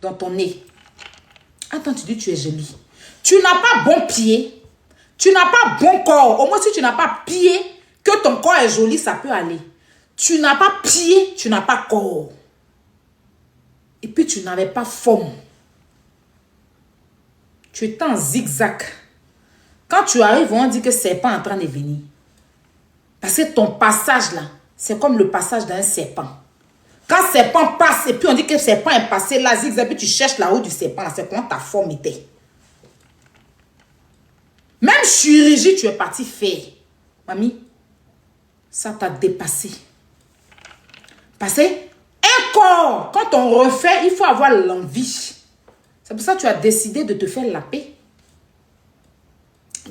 dans ton nez. Attends, tu dis que tu es jolie. Tu n'as pas bon pied. Tu n'as pas bon corps. Au moins, si tu n'as pas pied, que ton corps est joli, ça peut aller. Tu n'as pas pied, tu n'as pas corps. Et puis, tu n'avais pas forme. Tu étais en zigzag. Quand tu arrives, on dit que c'est pas en train de venir. Parce que ton passage là, c'est comme le passage d'un serpent. Quand le serpent passe, et puis on dit que le serpent est passé là, zigzag, puis tu cherches la route du serpent, c'est comment ta forme était. Même chirurgie, tu es parti faire. Mamie, ça t'a dépassé. Parce que un corps, quand on refait, il faut avoir l'envie. C'est pour ça que tu as décidé de te faire la paix.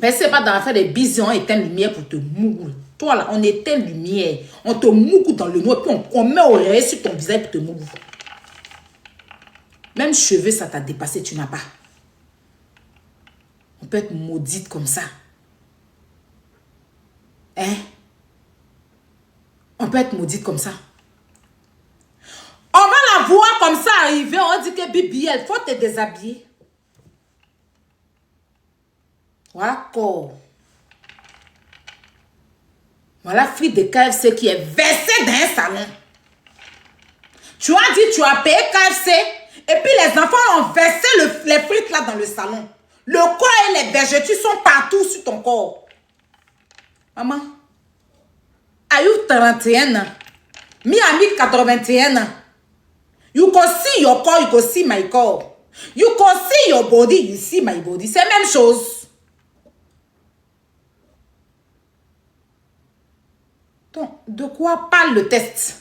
Mais c'est pas dans l'affaire des bisous, on éteint lumière pour te mourir. Toi là, on éteint lumière. On te mouille dans le noir, puis on met au réveil sur ton visage pour te mourir. Même cheveux, ça t'a dépassé, tu n'as pas. On peut être maudite comme ça. Hein? On peut être maudite comme ça. On va la voir comme ça arriver, on dit que Bibi, il faut te déshabiller. Voilà corps. Voilà frite de KFC qui est versée dans un salon. Tu as dit, tu as payé KFC, et puis les enfants ont versé les frites là dans le salon. Le corps et les vergetures sont partout sur ton corps. Maman, Ayoub 31 ans, Miami 81 ans. You can see your core, you can see my core. You can see your body, you see my body. C'est la même chose. Donc, de quoi parle le test?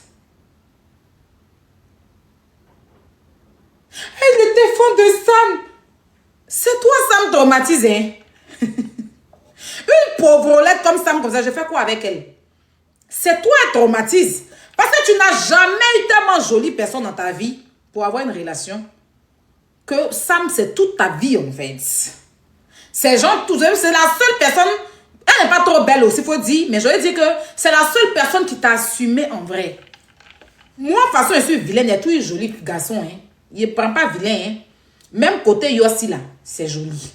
Et le téléphone de Sam. C'est toi, Sam, traumatisé. Une pauvrelette comme Sam, comme ça, je fais quoi avec elle? C'est toi, elle traumatise. Parce que tu n'as jamais eu tellement jolie personne dans ta vie pour avoir une relation. Que Sam, c'est toute ta vie, en fait. C'est genre, c'est la seule personne. Elle n'est pas trop belle aussi, il faut dire. Mais je veux dire que c'est la seule personne qui t'a assumé en vrai. Moi, de toute façon, je suis vilaine. Il y a tous les jolis garçons. Hein. Il ne prend pas vilain. Hein. Même côté Yossi, là, c'est joli.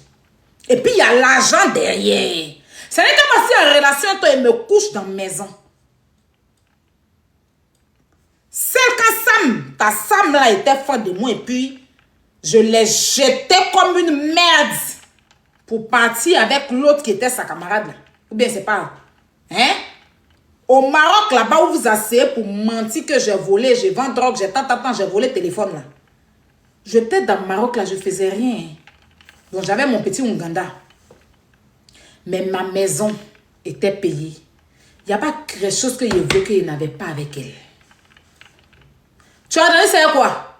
Et puis, il y a l'argent derrière. Ce n'est que moi, si en relation, toi, il me couche dans la maison. C'est quand ta Sam là était forte de moi et puis je l'ai jeté comme une merde pour partir avec l'autre qui était sa camarade là. Ou bien c'est pas. Hein? Au Maroc là-bas où vous asseyez pour mentir que j'ai volé, j'ai vendu drogue, j'ai volé le téléphone là. J'étais dans le Maroc là, je faisais rien. Donc j'avais mon petit Ouganda. Mais ma maison était payée. Il n'y a pas quelque chose que je veux qu'il n'avait pas avec elle. Tu as donné c'est quoi?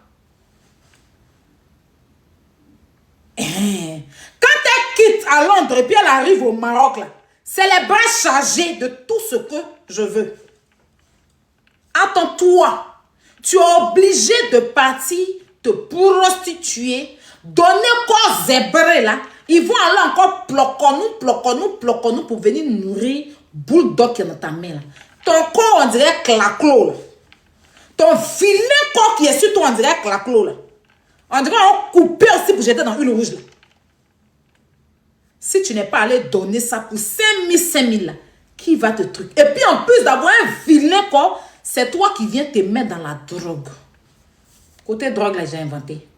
Quand elle quitte à Londres et puis elle arrive au Maroc, là, c'est les bras chargés de tout ce que je veux. Attends-toi. Tu es obligé de partir, te prostituer, donner corps zébré là. Ils vont aller encore ploquons-nous pour venir nourrir bulldog qui est dans ta main là. Ton corps on dirait claclo là. Ton filet corps qui est sur toi, on dirait claclo là. On dirait qu'on coupé aussi pour jeter dans une rouge là. Si tu n'es pas allé donner ça pour 5 000 là, qui va te truc? Et puis en plus d'avoir un filet corps, c'est toi qui viens te mettre dans la drogue. Côté drogue là, j'ai inventé.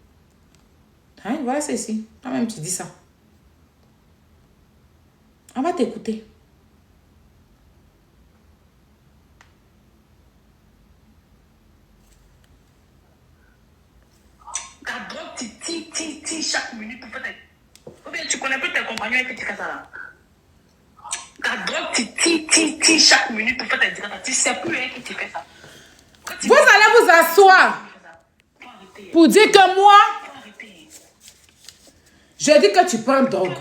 Hein, voilà, c'est ici. Toi-même, tu dis ça. On va t'écouter. Ta drogue, tu chaque minute pour faire tes... Ou bien tu connais plus tes compagnons et que tu fais ça là. Ta drogue, tu chaque minute pour faire tes dictates. Tu sais plus hein, que tu fais ça. Vous allez vous asseoir pour dire que moi, je dis que tu prends drogue.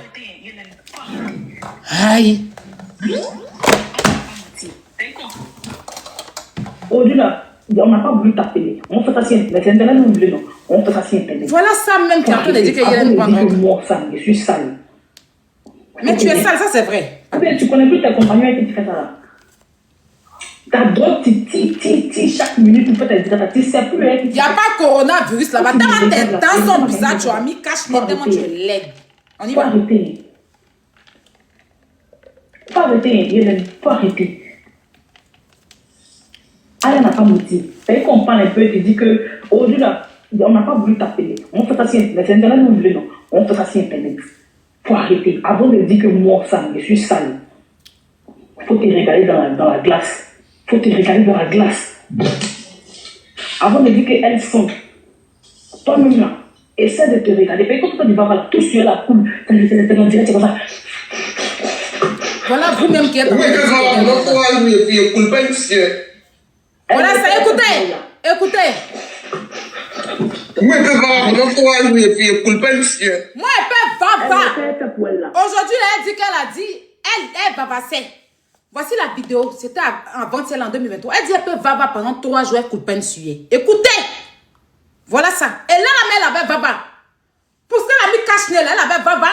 Aïe. Aujourd'hui là, on n'a pas voulu t'appeler. On fait ça si Internet. C'est Internet non voulait non. On fait ça si Internet. Voilà ça même qui est en train de dire qu'il y a une drogue. Moi, ça, je suis sale. Mais tu es sale, ça c'est vrai. Ou bien tu connais plus tes compagnons et que tu fais ça là. Ta drogue, tu chaque minute pour faire tes direct. Tu sais plus. Il n'y a pas coronavirus là-bas. Tellement tes dents sont bizarres, tu as mis cache-nez, tellement tu es laide. On y Faut va. arrêter. Faut arrêter, Hélène. Faut arrêter. Elle n'a pas motivé. Elle comprend un peu et te dit que aujourd'hui là, on n'a pas voulu t'appeler. On fait ça sur Internet. C'est Internet nous voulons, non. On fait ça sur Internet. Faut arrêter. Avant de dire que moi, ça, je suis sale. Faut te regarder dans la glace. Faut te regarder dans la glace. Avant de dire qu'elles sont. Toi-même là, essaie de te regarder. Parce que quand tu vas voir tout sur la coule, tu es comme ça. Voilà vous-même qui êtes en train de voilà ça, écoutez. Écoutez. Moi, elle peut vava. Aujourd'hui, elle dit qu'elle a dit, elle vavassait. Voici la vidéo, c'était avant-hier en 2023. Elle dit elle peut vava pendant 3 jours, elle coupe peine suée. Écoutez. Voilà ça. Et là, elle avait vava. Pour ce qu'elle a mis cache-nez, elle avait vava.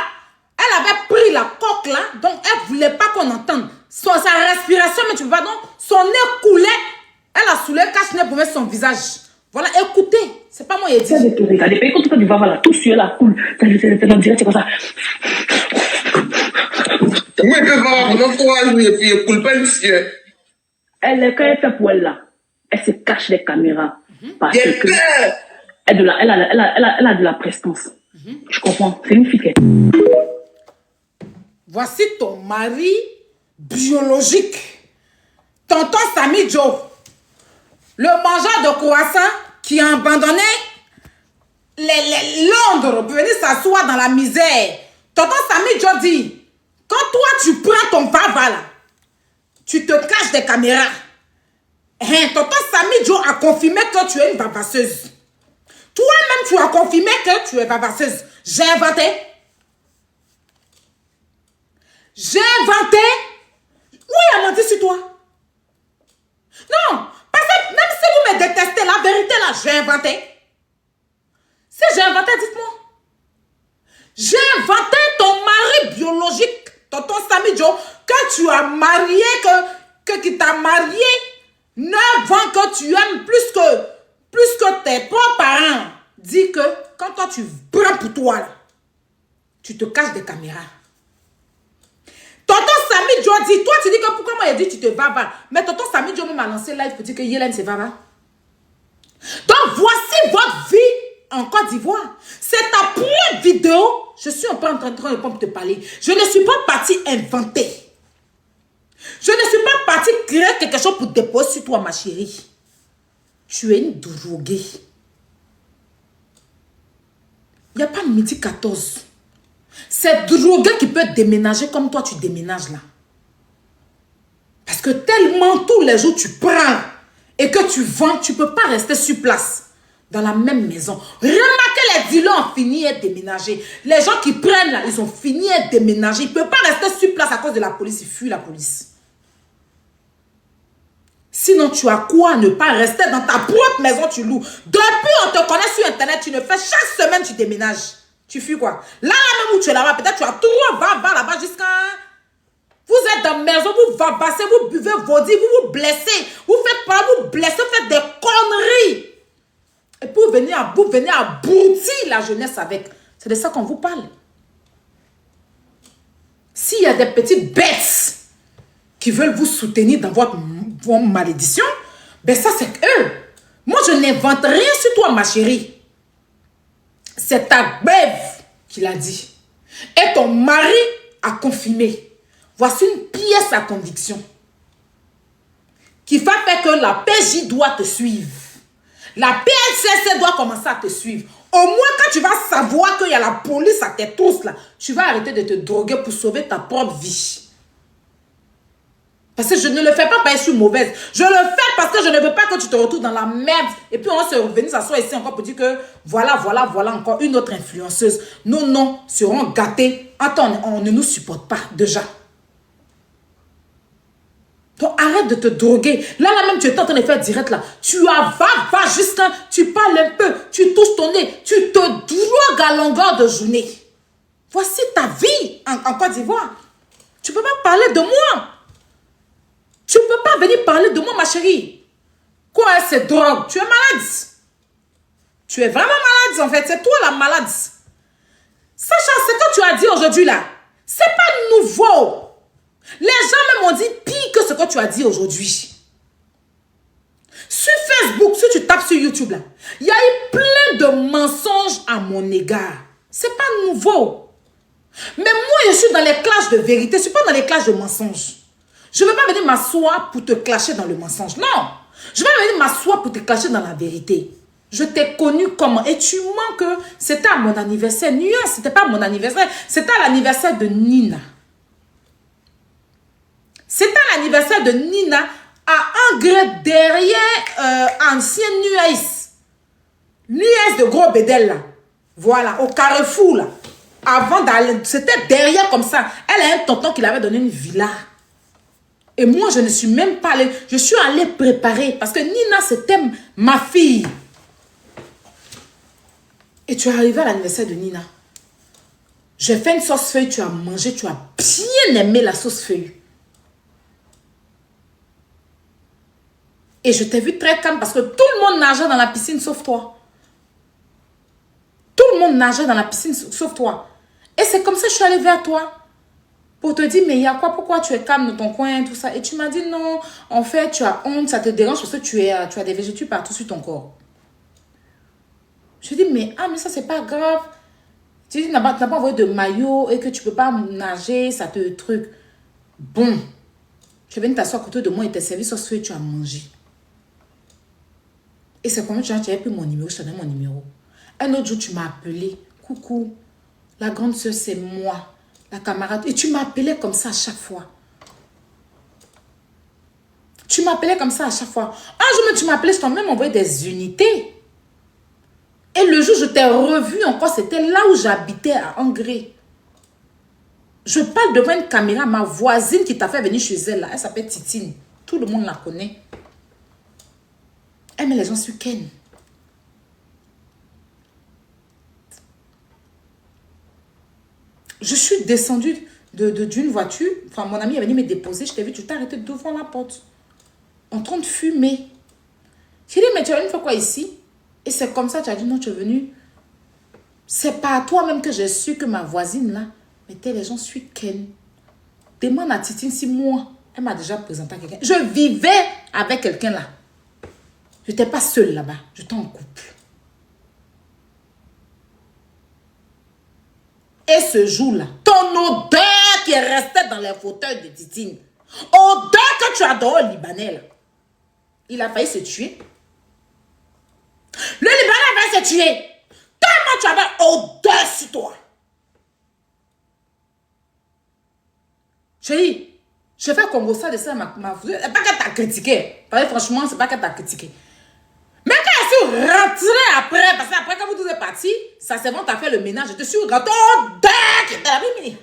Elle avait pris la coque là, donc elle ne voulait pas qu'on entende. Sa respiration, mais tu vois, donc son nez coulait. Elle a soulé cache-nez pour mettre son visage. Voilà, écoutez, c'est pas moi qui ai dit. De te regarder, parce que quand tu vas voir là, tout sur la coule, tu es en direct, comme ça. Elle, quand elle fait pour elle là, elle se cache les caméras. Parce que elle a de la prestance. Je comprends, c'est une fille qui est... Voici ton mari biologique. Tonton Samy Joe. Le mangeur de croissants qui a abandonné Londres pour venir s'asseoir dans la misère. Tonton Samy Joe dit, quand toi tu prends ton vava là, tu te caches des caméras. Tonton Samy Joe a confirmé que tu es une vavasseuse. Toi-même tu as confirmé que tu es vavasseuse. J'ai inventé. J'ai inventé. Oui, il a menti sur toi. Non, parce que même si vous me détestez, la vérité là, j'ai inventé. Si j'ai inventé, dites-moi. J'ai inventé ton mari biologique, tonton Samy Joe, que tu as marié, qui t'a marié 9 ans, que tu aimes plus que tes propres parents. Dis que quand toi tu prends pour toi, là, tu te caches des caméras. Tonton Samy Joe dit, toi tu dis que pourquoi moi il dit tu te vava. Mais tonton Samy Joe m'a lancé live pour dire que Yélène c'est vava. Donc voici votre vie en Côte d'Ivoire. C'est ta première vidéo. Je suis un peu en train de te parler. Je ne suis pas partie inventer. Je ne suis pas partie créer quelque chose pour déposer sur toi ma chérie. Tu es une droguée. Il n'y a pas midi 14. C'est drogué qui peut déménager comme toi tu déménages là. Parce que tellement tous les jours tu prends et que tu vends, tu ne peux pas rester sur place dans la même maison. Remarquez, les dealers ont fini à déménager. Les gens qui prennent là, ils ont fini à déménager. Ils ne peuvent pas rester sur place à cause de la police. Ils fuient la police. Sinon, tu as quoi ne pas rester dans ta propre maison, tu loues. Depuis, on te connaît sur Internet, tu ne fais chaque semaine, tu déménages. Tu fuis quoi? Là, même où tu es là-bas, peut-être tu as trop va là-bas jusqu'à... Vous êtes dans la maison, vous vavassez, vous buvez vos dits, vous vous blessez. Vous faites pas, vous blessez, vous faites des conneries. Et puis vous venez abrutir la jeunesse avec. C'est de ça qu'on vous parle. S'il y a des petites bêtes qui veulent vous soutenir dans votre malédiction, ben ça c'est eux. Moi je n'invente rien sur toi ma chérie. C'est ta bève qui l'a dit. Et ton mari a confirmé. Voici une pièce à conviction qui va faire que la PJ doit te suivre. La PLCC doit commencer à te suivre. Au moins, quand tu vas savoir qu'il y a la police à tes trousses, là, tu vas arrêter de te droguer pour sauver ta propre vie. Parce que je ne le fais pas parce que je suis mauvaise. Je le fais parce que je ne veux pas que tu te retrouves dans la merde. Et puis, on va se revenir s'asseoir ici encore pour dire que voilà encore une autre influenceuse. Nos noms seront gâtés. Attends, on ne nous supporte pas déjà. Donc, arrête de te droguer. Là même, tu es en train de faire direct là. Tu va jusqu'à... Tu parles un peu. Tu touches ton nez. Tu te drogues à longueur de journée. Voici ta vie en Côte d'Ivoire. Tu ne peux pas parler de moi. Tu ne peux pas venir parler de moi, ma chérie. Quoi, c'est drogue? Tu es malade. Tu es vraiment malade, en fait. C'est toi la malade. Sacha, ce que tu as dit aujourd'hui, là, c'est pas nouveau. Les gens même ont dit pire que ce que tu as dit aujourd'hui. Sur Facebook, si tu tapes sur YouTube, là, il y a eu plein de mensonges à mon égard. C'est pas nouveau. Mais moi, je suis dans les clashs de vérité. Je ne suis pas dans les clashs de mensonges. Je ne vais pas venir m'asseoir pour te clasher dans le mensonge. Non. Je vais venir m'asseoir pour te clasher dans la vérité. Je t'ai connu comment? Et tu mens que c'était à mon anniversaire. Nuance, ce n'était pas mon anniversaire. C'était à l'anniversaire de Nina. C'était à l'anniversaire de Nina à Angers derrière ancien Nuance. Nuance de Gros Bédel là. Voilà, au Carrefour là. Avant d'aller, c'était derrière comme ça. Elle a un tonton qui l'avait donné une villa. Et moi, je ne suis même pas allée. Je suis allée préparer. Parce que Nina, c'était ma fille. Et tu es arrivé à l'anniversaire de Nina. J'ai fait une sauce feuille, tu as mangé, tu as bien aimé la sauce feuille. Et je t'ai vu très calme parce que tout le monde nageait dans la piscine sauf toi. Tout le monde nageait dans la piscine sauf toi. Et c'est comme ça que je suis allée vers toi. Pour te dire, mais il y a quoi? Pourquoi tu es calme dans ton coin, tout ça? Et tu m'as dit, non, en fait, tu as honte, ça te dérange parce que tu as des végétaux partout sur ton corps. Je dis, mais ça, c'est pas grave. Tu dis, tu n'as pas envoyé de maillot et que tu peux pas nager, ça te truc. Bon. Je viens t'asseoir à côté de moi et t'ai servi sauce feuille, tu as mangé. Et c'est comme tu avais pris mon numéro, je t'ai donné mon numéro. Un autre jour, tu m'as appelé. Coucou, la grande soeur, c'est moi. La camarade. Et tu m'appelais comme ça à chaque fois. Tu m'appelais comme ça à chaque fois. Un jour, tu m'appelais, je t'ai même envoyé des unités. Et le jour où je t'ai revu encore, c'était là où j'habitais à Angers. Je parle devant une caméra, ma voisine qui t'a fait venir chez elle, là, elle s'appelle Titine. Tout le monde la connaît. Elle met les gens sur Ken. Je suis descendue d'une voiture. Enfin, mon ami est venu me déposer. Je t'ai vu, tu t'es arrêté devant la porte. En train de fumer. J'ai dit, mais tu es venu faire quoi ici? Et c'est comme ça que tu as dit, non, tu es venu. C'est pas à toi-même que j'ai su que ma voisine, là, mettait les gens sur Ken. Demande à Titine si moi, elle m'a déjà présenté à quelqu'un. Je vivais avec quelqu'un là. Je n'étais pas seule là-bas. J'étais en couple. Et ce jour-là, ton odeur qui est restée dans les fauteuils de Titine, odeur que tu adores au Libanais, là, il a failli se tuer. Le Libanais a failli se tuer. Tellement tu avais odeur sur toi. Chérie, je fais comme ça de ça, ma c'est pas qu'elle t'a critiqué. Franchement, c'est pas qu'elle t'a critiqué. Mais quand je suis rentrée après, parce qu'après quand vous tous êtes partis, ça c'est bon, t'as fait le ménage, je te suis rentrée, odeur qui était là, hey.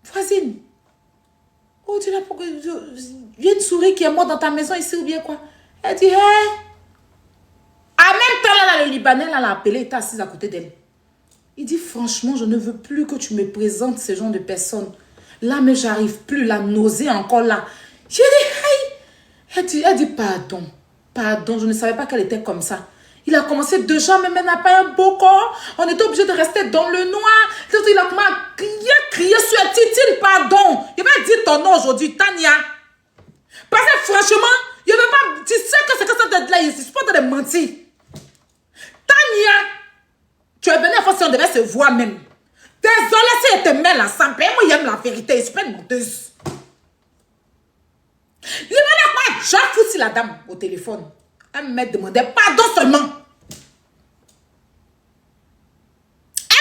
Voisine, oh tu l'as pourquoi il y a une souris qui est morte dans ta maison ici ou bien quoi? Elle dit, hey. En même temps, là, le Libanais l'a appelé, il était assis à côté d'elle. Il dit, franchement, je ne veux plus que tu me présentes ce genre de personnes. Là, mais j'arrive plus, la nausée encore là. J'ai dit, hey. Elle dit, pardon, je ne savais pas qu'elle était comme ça. Il a commencé déjà, mais elle n'a pas un beau corps. On était obligé de rester dans le noir. Il a commencé à crier sur la Titine, pardon. Il va dire ton nom aujourd'hui, Tania. Parce que franchement, il ne veut pas. Tu sais que c'est que ça de là ici. Je ne suis pas de mentir. Tania, tu es venue à fois si on devait se voir même. Désolée si elle te met ensemble. Moi, il aime la vérité. Je suis pas une menteuse. Il m'a dit quoi? J'ai foutu la dame au téléphone. Elle m'a demandé pardon seulement.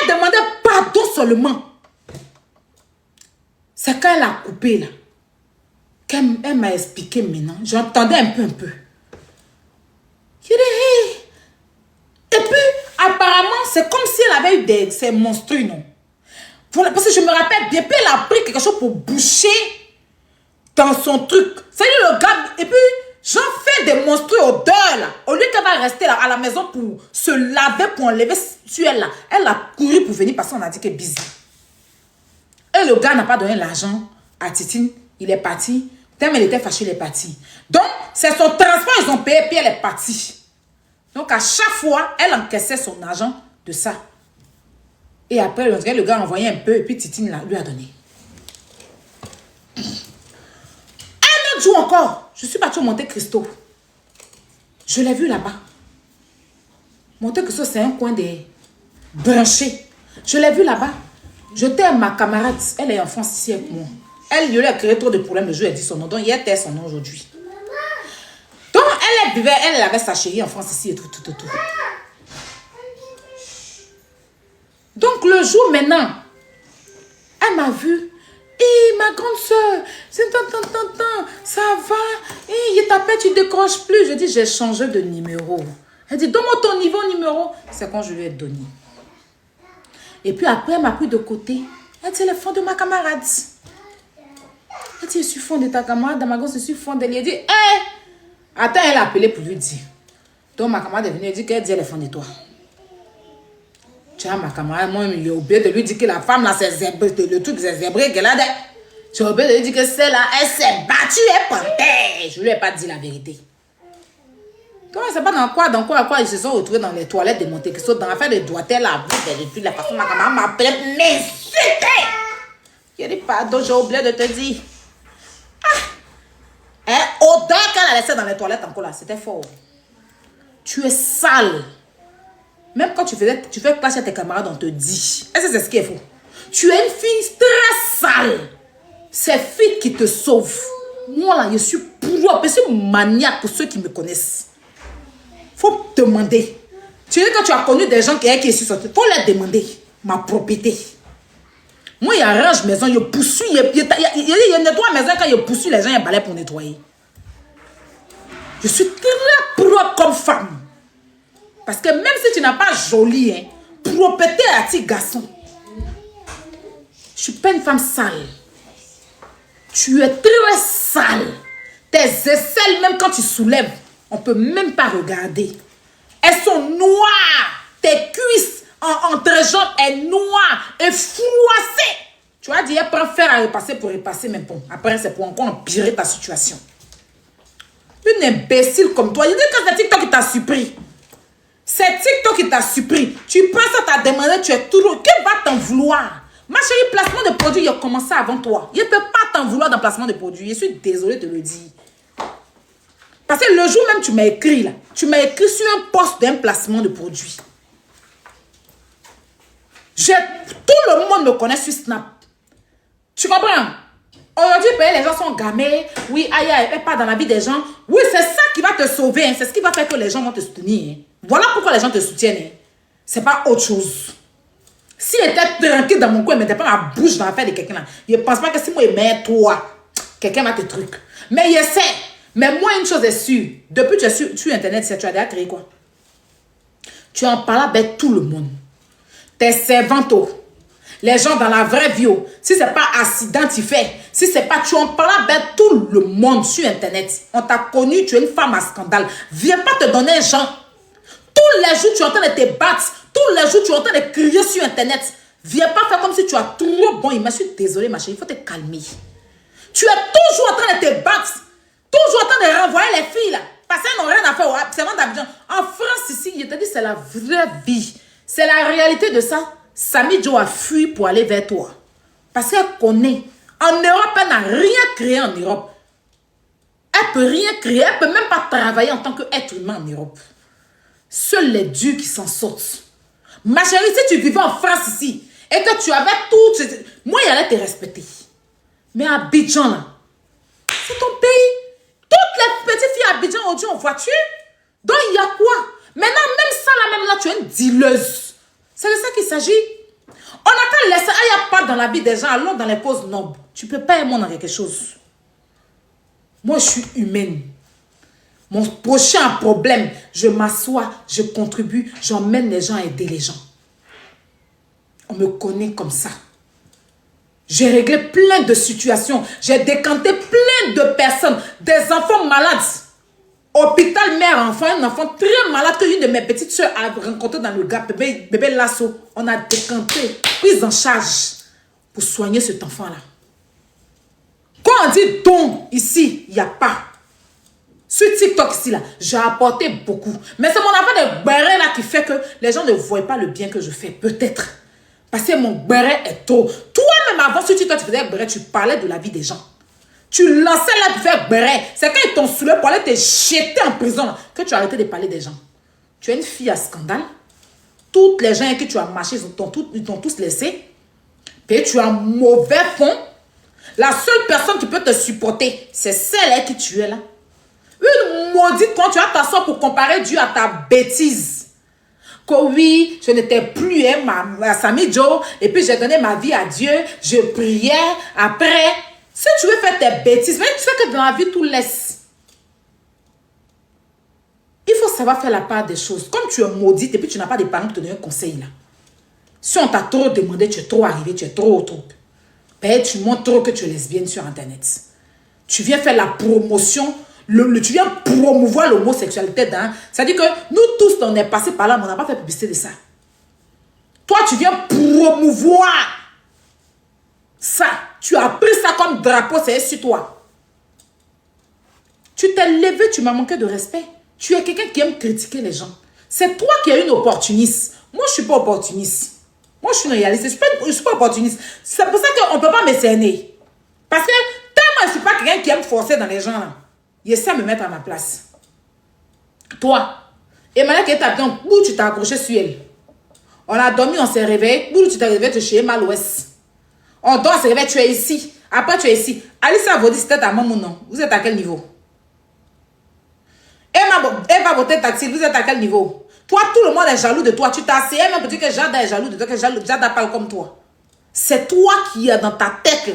Elle demandait pardon seulement. C'est quand elle a coupé là. Elle m'a expliqué maintenant. J'entendais un peu. J'ai dit, hey. Et puis, apparemment, c'est comme si elle avait eu ces monstrues, non? Voilà, parce que je me rappelle bien, puis elle a pris quelque chose pour boucher dans son truc. C'est le gars. Et puis, j'en fais des monstrues odeurs, là. Au lieu qu'elle va rester là, à la maison pour se laver, pour enlever sur elle, là. Elle a couru pour venir parce qu'on a dit qu'elle est busy. Et le gars n'a pas donné l'argent à Titine. Il est parti. Tellement il était fâché, il est parti. Donc, c'est son transport, ils ont payé, puis elle est partie. Donc, à chaque fois, elle encaissait son argent de ça. Et après, le gars envoyait un peu, et puis Titine lui a donné. Un autre jour encore, je suis partie au Monte Cristo. Je l'ai vu là-bas. Monte Cristo, c'est un coin des branchés. Je l'ai vu là-bas. J'étais ma camarade, elle est en France ici avec moi. Elle lui a créé trop de problèmes le jour, elle dit son nom. Donc, hier, était son nom aujourd'hui. Donc, elle avait sa chérie en France ici et tout. Donc, le jour maintenant, elle m'a vu. Et ma grande soeur, ça va. Et il t'appelle, tu ne décroches plus. Je dis, j'ai changé de numéro. Elle dit, donne-moi ton numéro. C'est quand je lui ai donné. Et puis après, elle m'a pris de côté. Elle dit, le fond de ma camarade. Elle dit, je suis fond de ta camarade. Dans ma gosse, je suis fond d'elle. Elle dit, hé! Attends, elle a appelé pour lui dire. Donc ma camarade est venue, elle dit qu'elle dit, elle est fond de toi. Tu vois, ma camarade, moi, j'ai oublié de lui dire que la femme, là, c'est zébré, le truc, c'est zébré qu'elle a. J'ai oublié de lui dire que celle-là, elle s'est battue, elle pantait. Je lui ai pas dit la vérité. Comment c'est pas dans quoi ils se sont retrouvés dans les toilettes de Monte Cristo, dans l'affaire de doigté, la bouche, et puis la façon ma camarade m'appelait, mais c'était. J'ai dit, pardon, j'ai oublié de te dire. Odeur qu'elle a laissé dans les toilettes encore là, c'était fort. Tu es sale. Même quand tu fais clash à tes camarades, on te dit. Est-ce que c'est ce qui est faux? Tu es une fille très sale. C'est fille qui te sauve. Moi là, je suis propre. Je suis maniaque pour ceux qui me connaissent. Faut demander. Tu sais, quand tu as connu des gens qui sont sortis, faut leur demander ma propriété. Moi, il arrange maison, il poursuit, il nettoie maison quand il poursuit les gens, il balai pour nettoyer. Je suis très propre comme femme. Parce que même si tu n'as pas joli, hein, propreté à petit garçon. Je suis pas une femme sale. Tu es très sale. Tes aisselles, même quand tu soulèves, on peut même pas regarder. Elles sont noires. Tes cuisses entrejambes est noire et froissée. Tu as dit, elle prend fer à repasser pour repasser, mais bon, après c'est pour encore empirer ta situation. Une imbécile comme toi, il dit que c'est TikTok qui t'a surpris. C'est TikTok qui t'a surpris. Tu penses à ta demande, tu es toujours. Qui va t'en vouloir? Ma chérie, placement de produit, il a commencé avant toi. Il ne peut pas t'en vouloir dans placement de produit. Je suis désolée de le dire. Parce que le jour même, tu m'as écrit là. Tu m'as écrit sur un poste d'un placement de produit. Tout le monde me connaît sur Snap. Tu comprends? Aujourd'hui, les gens sont gamés. Oui, aïe, aïe, pas dans la vie des gens. Oui, c'est ça qui va te sauver. Hein. C'est ce qui va faire que les gens vont te soutenir. Hein. Voilà pourquoi les gens te soutiennent. Hein. C'est pas autre chose. Si j'étais tranquille dans mon coin, je ne mettais pas ma bouche dans l'affaire de quelqu'un là. Je ne pense pas que si moi je mets toi, quelqu'un va te truc. Mais je sais. Mais moi, une chose est sûre. Depuis que tu es sur Internet, tu as déjà créé quoi? Tu en parles avec tout le monde. Tes servantes, les gens dans la vraie vie, si ce n'est pas accidentifé, si ce n'est pas, tu en parles avec tout le monde sur Internet. On t'a connu, tu es une femme à scandale. Viens pas te donner gens. Tous les jours, tu es en train de te battre. Tous les jours, tu es en train de crier sur Internet. Viens pas faire comme si tu as trop bon image. Je suis désolée, ma chérie, il faut te calmer. Tu es toujours en train de te battre. Toujours en train de renvoyer les filles là. Parce qu'elles n'ont rien à faire au observant d'Abidjan. En France, ici, je te dis, c'est la vraie vie. C'est la réalité de ça. Samy Joe a fui pour aller vers toi. Parce qu'elle connaît. En Europe, elle n'a rien créé en Europe. Elle ne peut rien créer. Elle ne peut même pas travailler en tant qu'être humain en Europe. Seuls les dieux qui s'en sortent. Ma chérie, si tu vivais en France ici, et que tu avais tout, moi, il allait te respecter. Mais à Abidjan, là, c'est ton pays. Toutes les petites filles à Abidjan aujourd'hui en voiture. Donc, il y a quoi? Maintenant, même ça, là, même là, tu es une dealeuse. C'est de ça qu'il s'agit. On n'a qu'à laisser, il n'y a pas dans la vie des gens, allons dans les causes nobles. Tu ne peux pas aimer dans quelque chose. Moi, je suis humaine. Mon prochain problème, je m'assois, je contribue, j'emmène les gens à aider les gens. On me connaît comme ça. J'ai réglé plein de situations. J'ai décanté plein de personnes. Des enfants malades. Hôpital mère-enfant, un enfant très malade que une de mes petites soeurs a rencontré dans le Gap, bébé Lasso. On a décanté, prise en charge pour soigner cet enfant-là. Quand on dit don ici, il n'y a pas. Sur TikTok ici, là, j'ai apporté beaucoup. Mais c'est mon affaire de béret là qui fait que les gens ne voient pas le bien que je fais. Peut-être. Parce que mon béret est trop. Toi-même avant, sur TikTok, tu faisais béret, tu parlais de la vie des gens. Tu lançais là pour faire béret. C'est quand ils t'ont saoulé pour aller te jeter en prison là, que tu as arrêté de parler des gens. Tu es une fille à scandale. Toutes les gens avec qui tu as marché, ils t'ont tous laissé. Puis tu as un mauvais fond. La seule personne qui peut te supporter, c'est celle avec qui tu es là. Une maudite quand tu as t'asseoir pour comparer Dieu à ta bêtise. Que oui, je n'étais plus ma Sami Joe, et puis j'ai donné ma vie à Dieu, je priais, après. Si tu veux faire tes bêtises, même tu sais que dans la vie, tout laisse. Il faut savoir faire la part des choses. Comme tu es maudite et puis tu n'as pas de parents pour te donner un conseil là. Si on t'a trop demandé, tu es trop arrivé, tu es trop au truc. Ben, tu montres trop que tu es lesbienne sur Internet. Tu viens faire la promotion, tu viens promouvoir l'homosexualité. C'est-à-dire que nous tous, on est passé par là, mais on n'a pas fait publicité de ça. Toi, tu viens promouvoir ça. Tu as pris ça comme drapeau, c'est sur toi. Tu t'es levé, tu m'as manqué de respect. Tu es quelqu'un qui aime critiquer les gens. C'est toi qui es une opportuniste. Moi, je ne suis pas opportuniste. Moi, je suis une réaliste. Je ne suis pas opportuniste. C'est pour ça qu'on ne peut pas me cerner. Parce que tellement je ne suis pas quelqu'un qui aime forcer dans les gens. Là. Il essaie de me mettre à ma place. Toi, Emmanuel qui est habité, où tu t'es accroché sur elle. On a dormi, on s'est réveillé. Où tu t'es réveillé, tu es chez Mal Ouest. On dort, on s'est réveillé, tu es ici. Après, tu es ici. Alice a dit c'était ta maman ou non. Vous êtes à quel niveau? Elle va voter taxi. Vous êtes à quel niveau? Toi, tout le monde est jaloux de toi. Tu t'as essayé même pour dire que Jada est jaloux de toi, que Jada parle comme toi. C'est toi qui es dans ta tête là.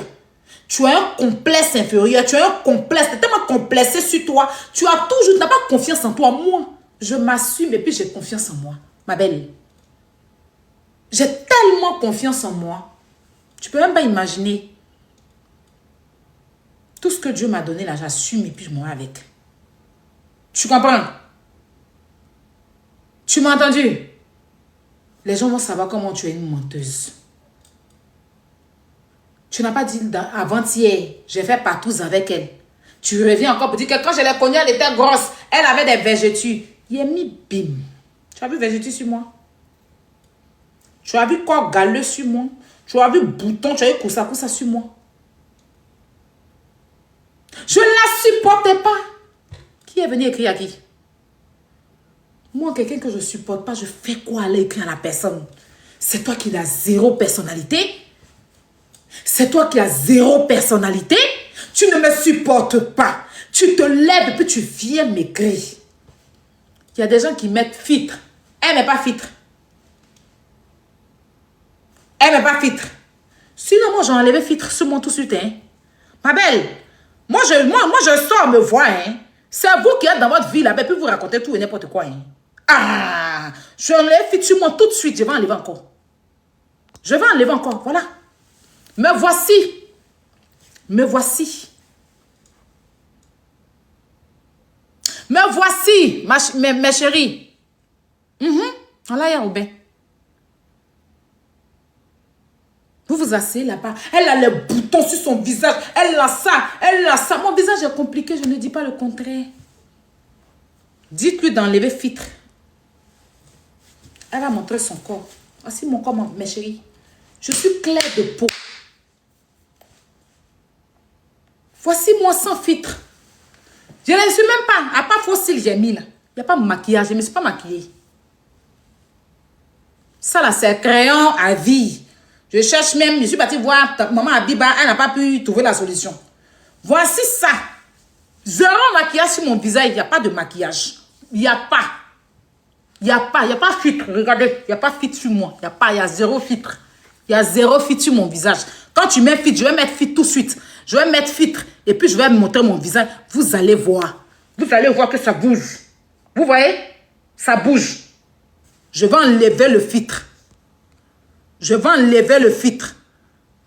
Tu as un complexe inférieur. Tu as un complexe. Tu es tellement complexé sur toi. Tu n'as pas confiance en toi. Moi, je m'assume et puis j'ai confiance en moi. Ma belle. J'ai tellement confiance en moi. Tu peux même pas imaginer. Tout ce que Dieu m'a donné là, j'assume et puis je m'en vais avec. Tu comprends? Tu m'as entendu? Les gens vont savoir comment tu es une menteuse. Tu n'as pas dit avant-hier, j'ai fait partout avec elle. Tu reviens encore pour dire que quand je l'ai connue, elle était grosse. Elle avait des vergetures. Il est mis bim. Tu as vu vergetures sur moi? Tu as vu corps galeux sur moi? Tu as vu bouton, tu as vu coussa sur moi? Je ne la supportais pas. Qui est venu écrire à qui? Moi, quelqu'un que je ne supporte pas, je fais quoi aller écrire à la personne? C'est toi qui as zéro personnalité? C'est toi qui as zéro personnalité? Tu ne me supportes pas. Tu te lèves et puis tu viens m'écrire. Il y a des gens qui mettent filtre. Elle n'est pas filtre. Elle n'est pas filtre. Sinon, moi, j'ai enlevé filtre sur moi tout de suite. Hein. Ma belle, moi, je sors me voir. Hein. C'est vous qui êtes dans votre vie là-bas, puis vous racontez tout et n'importe quoi. Hein. Ah, je enlève filtre sur moi tout de suite. Je vais enlever encore. Je vais enlever encore. Voilà. Me voici. Me voici. Me voici, mes chéris. Voilà, il y a Robin. Vous vous asseyez là-bas. Elle a les boutons sur son visage. Elle a ça. Elle a ça. Mon visage est compliqué. Je ne dis pas le contraire. Dites-lui d'enlever filtre. Elle va montrer son corps. Voici mon corps, mes chéris. Je suis claire de peau. Voici moi sans filtre. Je ne suis même pas. À part fossile, j'ai mis là. Il n'y a pas de maquillage. Je ne me suis pas maquillée. Ça là, c'est crayon à vie. Je cherche même. Je suis partie voir maman Abiba. Elle n'a pas pu trouver la solution. Voici ça. Zéro maquillage sur mon visage. Il n'y a pas de maquillage. Il n'y a pas. Il n'y a pas. Il n'y a pas de filtre. Regardez. Il n'y a pas de filtre sur moi. Il n'y a pas. Il y a zéro filtre. Il y a zéro filtre sur mon visage. Quand tu mets filtre, je vais mettre filtre tout de suite. Je vais mettre filtre. Et puis je vais montrer mon visage. Vous allez voir. Vous allez voir que ça bouge. Vous voyez? Ça bouge. Je vais enlever le filtre. Je vais enlever le filtre.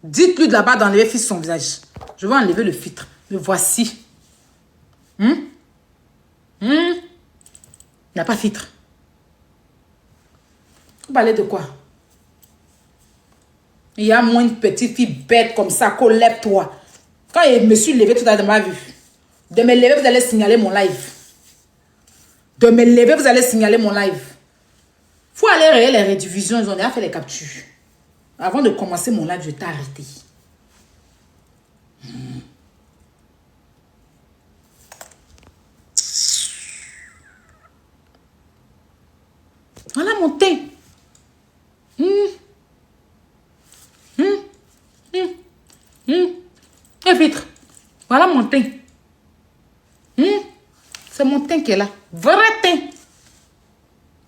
Dites-lui de là-bas d'enlever le filtre sur son visage. Je vais enlever le filtre. Me voici. Il n'y a pas de filtre. Vous parlez de quoi? Il y a moins une petite fille bête comme ça, lève-toi. Quand je me suis levé tout à l'heure de ma vue, de me lever, vous allez signaler mon live. De me lever, vous allez signaler mon live. Il faut aller réel les rediffusions. Ils ont déjà fait les captures. Avant de commencer mon live, je t'ai arrêté. Voilà mon teint. Un filtre. Voilà mon teint. C'est mon teint qui est là. Vrai teint.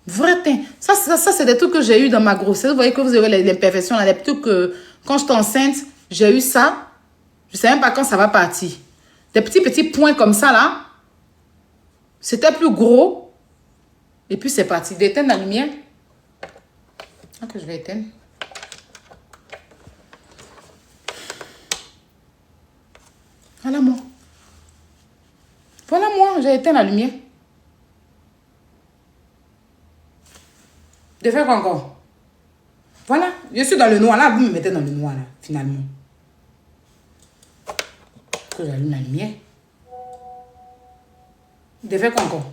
Vrai teint. Ça c'est des trucs que j'ai eu dans ma grossesse. Vous voyez que vous avez les imperfections, les trucs que quand j'étais enceinte, j'ai eu ça. Je ne sais même pas quand ça va partir. Des petits points comme ça là. C'était plus gros. Et puis c'est parti. D'éteindre la lumière. Ok, je vais éteindre. Voilà moi. Voilà moi, j'ai éteint la lumière. De faire quoi encore? Voilà, je suis dans le noir. Là, vous me mettez dans le noir, là, finalement. Que j'allume la lumière. De faire quoi encore?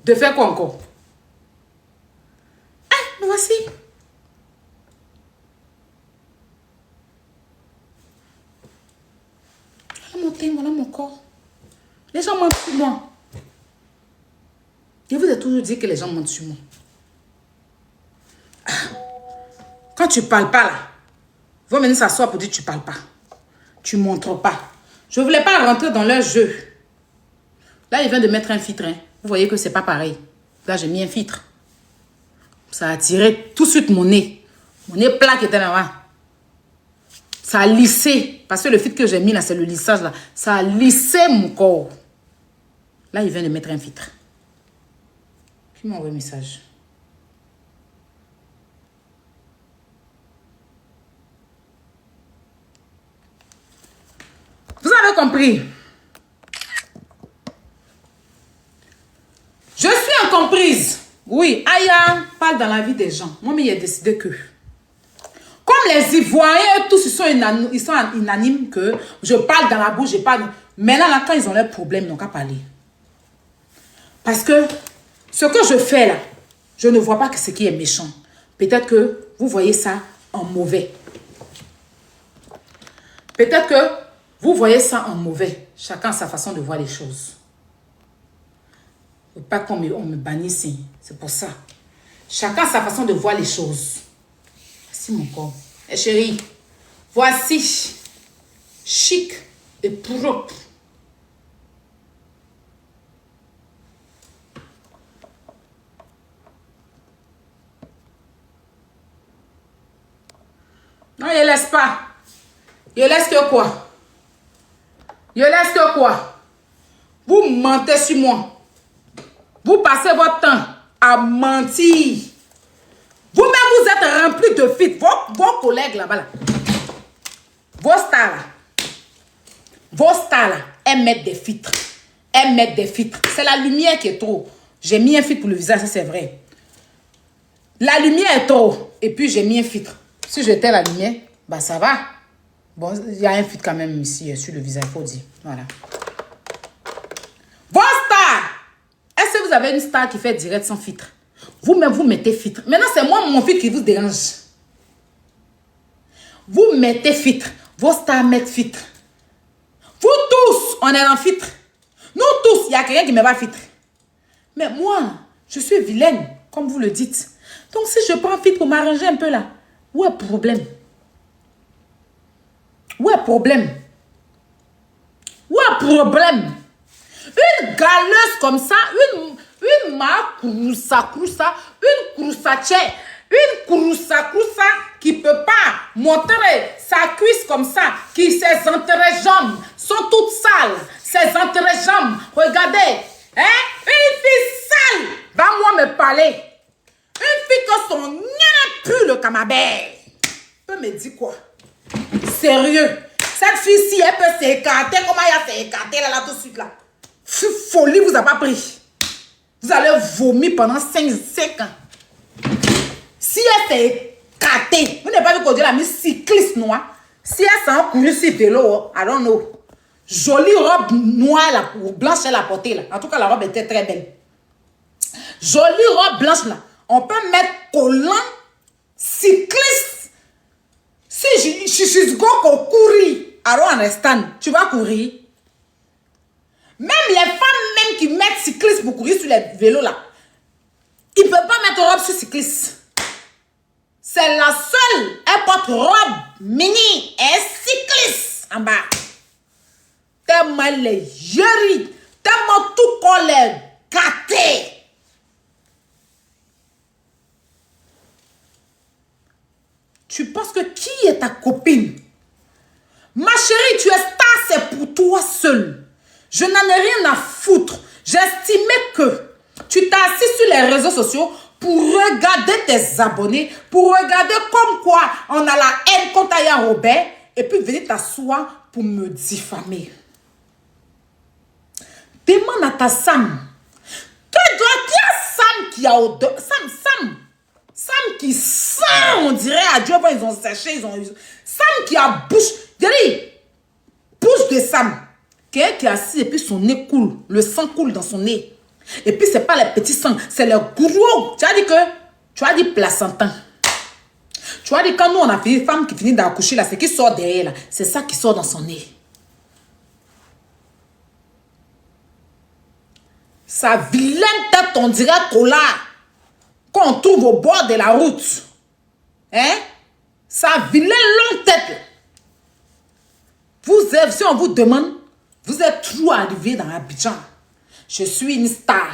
De faire quoi encore? Ah, me voici. Voilà mon teint, voilà mon corps. Les gens mentent sur moi. Je vous ai toujours dit que les gens mentent sur moi. Ah. Quand tu parles pas là, ils vont venir s'asseoir pour dire que tu parles pas. Tu montres pas. Je ne voulais pas rentrer dans leur jeu. Là, il vient de mettre un filtre. Hein. Vous voyez que c'est pas pareil. Là, j'ai mis un filtre. Ça a attiré tout de suite mon nez. Mon nez plat qui était là-bas. Ça a lissé. Parce que le filtre que j'ai mis là, c'est le lissage là. Ça a lissé mon corps. Là, il vient de mettre un filtre. Qui m'a envoyé un message? Vous avez compris? Je suis incomprise. Oui, Aya parle dans la vie des gens. Moi, mais il a décidé que... Comme les Ivoiriens, tous ils sont unanimes que je parle dans la bouche, je parle... Maintenant, là, quand ils ont leurs problèmes, ils n'ont qu'à parler. Parce que ce que je fais là, je ne vois pas que ce qui est méchant. Peut-être que vous voyez ça en mauvais. Peut-être que vous voyez ça en mauvais. Chacun a sa façon de voir les choses. Il ne faut pas qu'on me bannisse. C'est pour ça. Chacun a sa façon de voir les choses. Voici mon corps. Et chérie, voici. Chic et propre. Non, il ne laisse pas. Il laisse que quoi? Il laisse que quoi? Vous mentez sur moi. Vous passez votre temps à mentir. Vous-même, vous êtes rempli de filtres. Vos collègues là-bas, là. Vos stars là, elles mettent des filtres. Elles mettent des filtres. C'est la lumière qui est trop. J'ai mis un filtre pour le visage, ça c'est vrai. La lumière est trop. Et puis j'ai mis un filtre. Si j'étais la lumière, bah ça va. Bon, il y a un filtre quand même ici sur le visage, il faut dire. Voilà. Vos stars. Est-ce que vous avez une star qui fait direct sans filtre? Vous-même, vous mettez filtre. Maintenant, c'est moi, mon filtre qui vous dérange. Vous mettez filtre. Vos stars mettent filtre. Vous tous, on est en filtre. Nous tous, il y a quelqu'un qui ne met pas filtre. Mais moi, je suis vilaine, comme vous le dites. Donc, si je prends filtre pour m'arranger un peu là, où est le problème? Où est le problème? Où est le problème? Une galeuse comme ça, une croussa, une croussa qui ne peut pas montrer sa cuisse comme ça, qui ses entrejambes sont toutes sales, ses entrejambes, regardez, hein? Une fille sale, va moi me parler. Une fille que son nez pue le camembert. Peut me dire quoi? Sérieux, cette fille-ci, elle peut s'écarter, comment elle s'est écartée là tout de suite là? Folie vous a pas pris. Vous allez vomir pendant 5 ans. Si elle s'est écartée, vous n'avez pas vu qu'on dit la mise cycliste noire. Si elle s'en couru sur vélo, I don't know. Jolie robe noire ou blanche, elle a portée là. En tout cas, la robe était très belle. Jolie robe blanche là. On peut mettre collant, cycliste. Si je go pour courir, I don't understand. Tu vas courir. Même les femmes même qui mettent cycliste pour courir sur les vélos là, ils ne peuvent pas mettre robe sur cycliste. C'est la seule. Elle porte robe mini et cycliste en bas. Tellement les jeuries, tellement tout qu'on les gâté. Tu penses que qui est ta copine? Ma chérie, tu es star, c'est pour toi seul. Je n'en ai rien à foutre. J'estimais que tu t'as assis sur les réseaux sociaux pour regarder tes abonnés, pour regarder comme quoi on a la haine contre Aya Robert, et puis venir t'asseoir pour me diffamer. Demande à ta Sam. Qui a Sam qui a odeur? Sam qui sent, on dirait, à Dieu, ils ont séché, Sam qui a bouche. Bouche de Sam. Quelqu'un qui est assis et puis son nez coule. Le sang coule dans son nez. Et puis, ce n'est pas les petits sangs, c'est le gros. Tu as dit placentin. Tu as dit quand nous, on a fait une femme qui finit d'accoucher, là, c'est qui sort derrière, là. C'est ça qui sort dans son nez. Sa vilaine tête, on dirait cola. Qu'on trouve au bord de la route. Hein? Sa vilaine longue tête. Si on vous demande, vous êtes trop arrivé dans Abidjan. Je suis une star.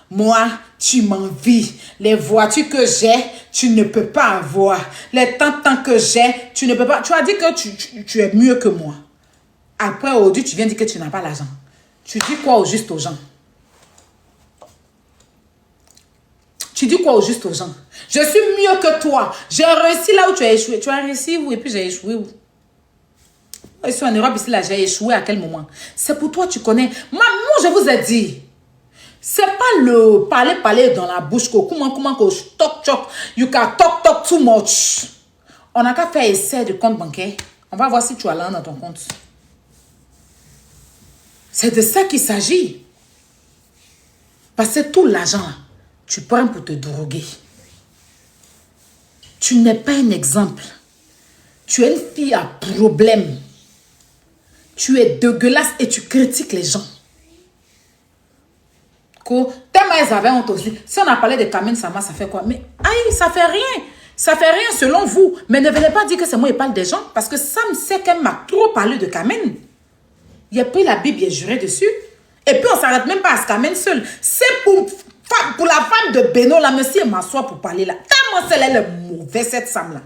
Moi, tu m'envies. Les voitures que j'ai, tu ne peux pas avoir. Les temps que j'ai, tu ne peux pas. Tu as dit que tu es mieux que moi. Après, aujourd'hui, tu viens dire que tu n'as pas l'argent. Tu dis quoi au juste aux gens? Tu dis quoi au juste aux gens? Je suis mieux que toi. J'ai réussi là où tu as échoué. Tu as réussi où et puis j'ai échoué où? Je suis en Europe ici là, j'ai échoué à quel moment? C'est pour toi, tu connais. Moi, je vous ai dit. C'est pas le parler dans la bouche. Comment talk. You can talk too much. On n'a qu'à faire essai de compte bancaire. On va voir si tu as l'argent dans ton compte. C'est de ça qu'il s'agit. Parce que tout l'argent là, tu prends pour te droguer. Tu n'es pas un exemple. Tu es une fille à problème. Tu es dégueulasse et tu critiques les gens. Tellement elles avaient honte aussi. Si on a parlé de Kamene Sama, ça fait quoi? Mais aïe, ça fait rien. Ça fait rien selon vous. Mais ne venez pas dire que c'est moi qui parle des gens. Parce que Sam sait qu'elle m'a trop parlé de Kamene. Il a pris la Bible, il a juré dessus. Et puis on ne s'arrête même pas à ce Kamene seul. C'est pour la femme de Beno, la monsieur m'assoit pour parler là. Tellement elle est mauvaise, cette Sam là.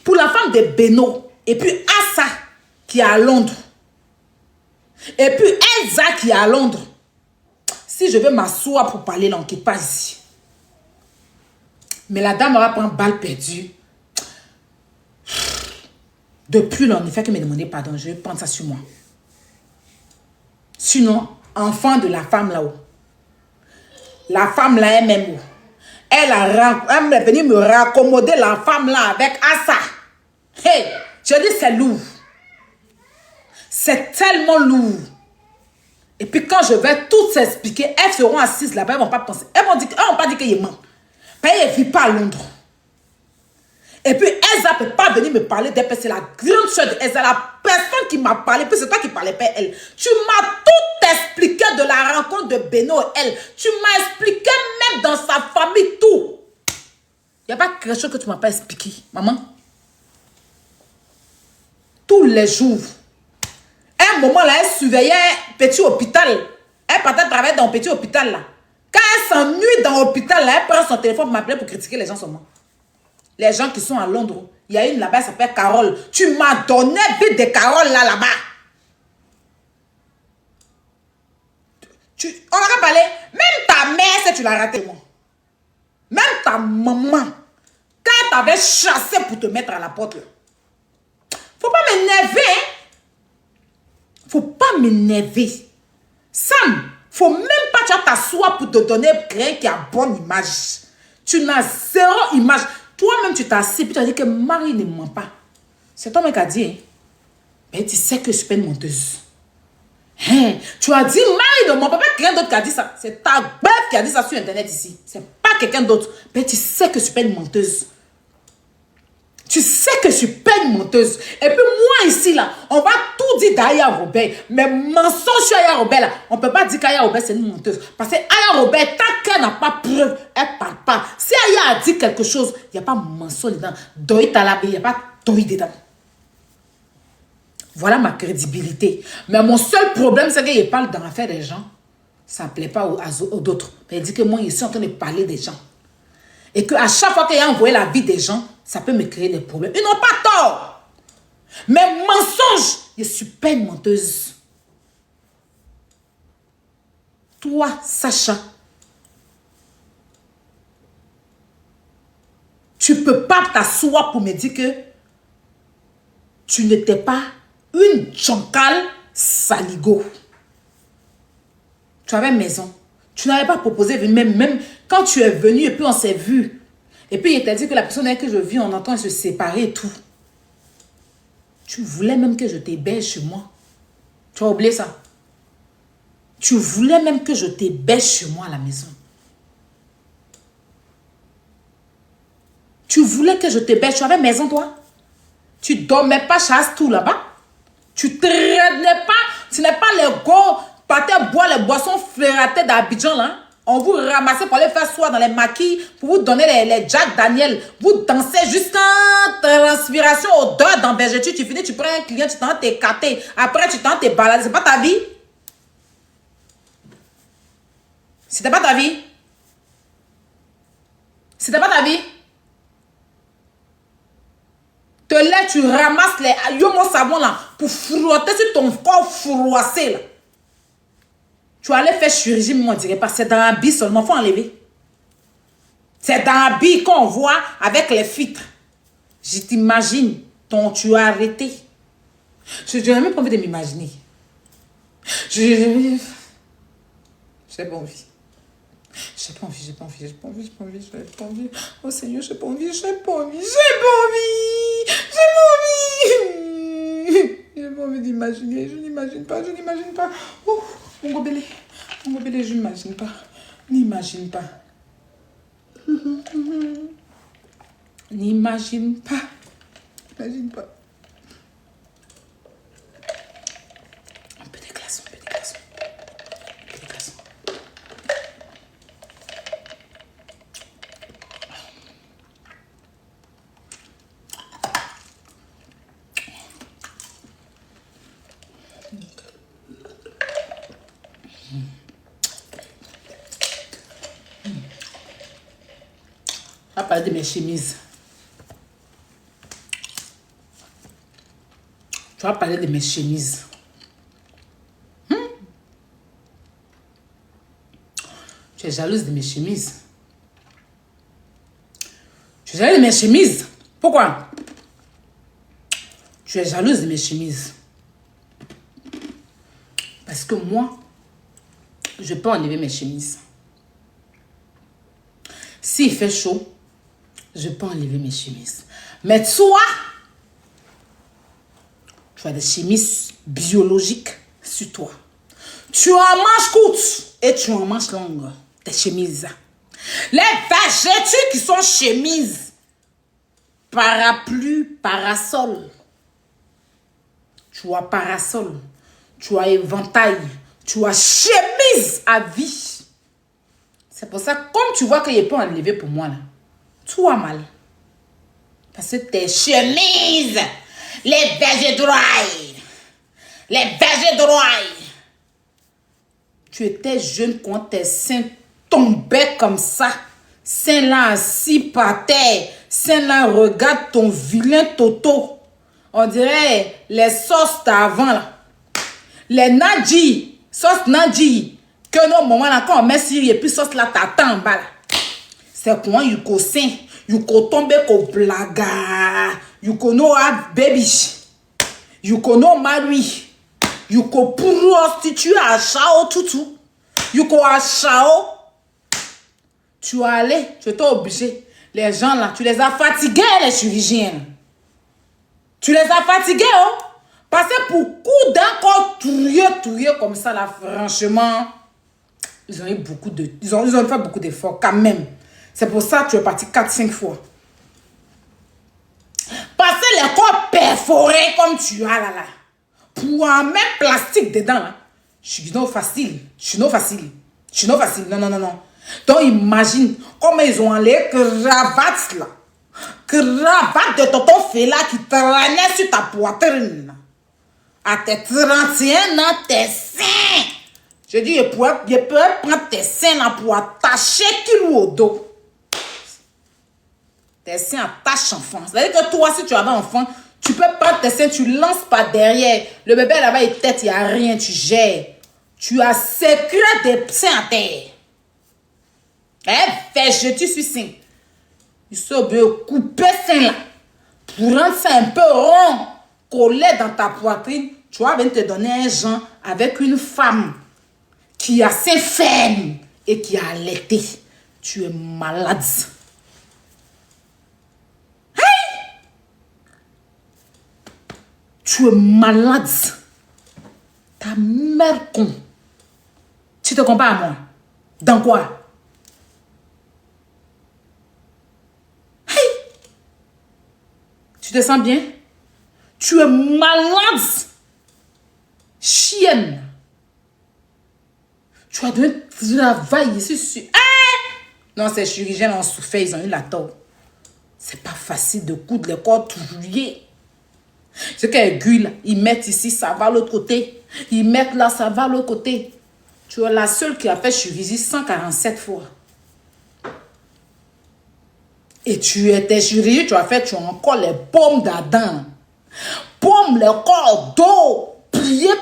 Pour la femme de Beno. Et puis Assa qui est à Londres. Et puis Elsa qui est à Londres. Si je veux m'asseoir pour parler, là, on ne quitte pas ici. Mais la dame va prendre balle perdue. Depuis là, on ne fait que me demander pardon. Je vais prendre ça sur moi. Sinon, enfant de la femme là-haut. La femme là elle-même. Elle est venue me raccommoder la femme là avec Assa. Hey, je dis c'est lourd. C'est tellement lourd. Et puis quand je vais tout s'expliquer, elles seront assises là-bas, elles ne vont pas penser. Elles vont pas dire qu'il ment. Elle ne vit pas à Londres. Et puis Elsa ne peut pas venir me parler d'elle, c'est la grande soeur de Elsa, la personne qui m'a parlé, puis c'est toi qui ne parlais pas elle. Tu m'as tout expliqué de la rencontre de Beno et elle. Tu m'as expliqué même dans sa famille tout. Il n'y a pas quelque chose que tu ne m'as pas expliqué, maman. Tous les jours. À un moment là, elle surveillait un petit hôpital. Elle partait travailler dans un petit hôpital là. Quand elle s'ennuie dans l'hôpital là, elle prend son téléphone pour m'appeler pour critiquer les gens seulement. Les gens qui sont à Londres. Il y a une là-bas, elle s'appelle Carole. Tu m'as donné vite de Carole là-bas. On aura parlé. Même ta mère, si tu l'as raté, moi. Même ta maman. Quand elle t'avait chassé pour te mettre à la porte là. Faut pas m'énerver, hein. Faut pas m'énerver. Sam, faut même pas tu t'asseoir pour te donner quelqu'un qui a bonne image. Tu n'as zéro image. Toi-même, tu t'as assis puis tu as dit que Marie ne ment pas. C'est toi mec qui a dit, hein? Mais tu sais que je suis pas une menteuse. Hein? Tu as dit, Marie de mon papa, quelqu'un d'autre qui a dit ça. C'est ta bête qui a dit ça sur Internet ici. C'est pas quelqu'un d'autre. Mais tu sais que je suis pas une menteuse. Tu sais que je suis pas une menteuse. Et puis moi ici, là, on va tout dire d'Aya Robert. Mais mensonge sur Aya Robert, là, on peut pas dire qu'Aya Robert, c'est une menteuse. Parce que Aya Robert, tant qu'elle n'a pas preuve, elle parle pas. Si Aya a dit quelque chose, il n'y a pas mensonge dedans. Doi talabé, il n'y a pas doi dedans. Voilà ma crédibilité. Mais mon seul problème, c'est qu'il parle dans l'affaire des gens. Ça ne plaît pas aux d'autres. Mais il dit que moi, je suis en train de parler des gens. Et qu'à chaque fois qu'il a envoyé la vie des gens, ça peut me créer des problèmes. Ils n'ont pas tort. Mais mensonge, je suis pas une menteuse. Toi, Sacha, tu ne peux pas t'asseoir pour me dire que tu n'étais pas une chancale saligo. Tu avais maison. Tu n'avais pas proposé, même quand tu es venu et puis on s'est vu. Et puis il t'a dit que la personne avec qui je vis, on entend se séparer et tout. Tu voulais même que je t'héberge chez moi. Tu as oublié ça. Tu voulais même que je t'héberge chez moi à la maison. Tu voulais que je t'héberge. Tu avais maison, toi. Tu dormais pas chasse tout là-bas. Tu traînais pas. Tu n'es pas les gars. Partez boire les boissons flératées d'Abidjan là. On vous ramassait pour aller faire soir dans les maquis, pour vous donner les Jack Daniel. Vous dansez jusqu'en transpiration, odeur d'envergéture. Tu finis, tu prends un client, tu t'en t'écarter. Après, tu t'en t'es baladé. C'est pas ta vie? C'était pas ta vie? C'était pas ta vie? Te lèves, tu ramasses les yomo savon là pour frotter sur ton corps froissé là. Tu allais faire chirurgie, mais on dirait pas. C'est dans la bille seulement, il faut enlever. C'est dans la bille qu'on voit avec les filtres. Je t'imagine, tu as arrêté. Je n'ai même pas envie de m'imaginer. J'ai pas envie. J'ai pas envie. Oh Seigneur, j'ai pas envie. J'ai pas envie d'imaginer. Je n'imagine pas. Oh, mon gobelé, je n'imagine pas. N'imagine pas. Un peu de glaçons. On va parler de mes chemises. Tu vas parler de mes chemises. Tu es jalouse de mes chemises. Tu es jalouse de mes chemises. Pourquoi? Tu es jalouse de mes chemises. Parce que moi, je peux enlever mes chemises. S'il fait chaud, je peux enlever mes chemises. Mais toi, tu as des chemises biologiques sur toi. Tu en manches courtes et tu en manches longues. Tes chemises. Les végétures qui sont chemises. Parapluie, parasol. Tu as parasol. Tu as éventail. Tu as chemise à vie. C'est pour ça, comme tu vois qu'il n'est pas enlevé pour moi, là, tout a mal. Parce que tes chemises, les végétaux, tu étais jeune quand tes seins tombaient comme ça. Seins là assis par terre. Seins là, regarde ton vilain toto. On dirait les sauces d'avant là. Les nadji, sauce nadji. Que nos moments là, quand on met sur et puis sauce là, t'attends en bas là. C'est comment yuko sein, yuko tombe ko blaga, yuko no have baby, yuko no marry, yuko prostitue à chao toutou, yuko à chao. Tu es allé, tu étais obligé. Les gens là, tu les as fatigués les chirurgiens. Tu les as fatigués, oh. Parce que pour coup d'un corps touillé comme ça, là, franchement, ils ont eu beaucoup de... Ils ont fait beaucoup d'efforts, quand même. C'est pour ça que tu es parti 4-5 fois. Parce que les corps perforés comme tu as, là, pour en mettre plastique dedans, là, je suis non facile. Non. Donc, imagine comment ils ont les cravates, là. Cravates de tonton Fela qui traînait sur ta poitrine. À tes 31 ans, tes seins. Je dis, je peux prendre tes seins là pour attacher kilo au dos. Tes seins attachent enfant. C'est-à-dire que toi, si tu avais un enfant, tu peux prendre tes seins, tu lances par derrière. Le bébé là-bas, il tête, il n'y a rien, tu gères. Tu as secret des seins à terre. Je suis sain. Il faut bien couper ça là. Pour rendre ça un peu rond, collé dans ta poitrine, tu vas venir te donner un genre avec une femme qui a ses fermes et qui a allaité. Tu es malade. Hey! Tu es malade. Ta mère con. Tu te compares à moi? Dans quoi? Tu te sens bien? Tu es malade. Chienne. Tu as donné un travail ici sur... Non, ces chirurgiens ont souffert, ils ont eu la tort. C'est pas facile de coudre les corps touillés. C'est qu'aiguille, ils mettent ici, ça va à l'autre côté. Ils mettent là, ça va à l'autre côté. Tu es la seule qui a fait chirurgie 147 fois. Et tu étais chirurgie, tu as encore les paumes d'Adam. Paumes, le corps d'eau.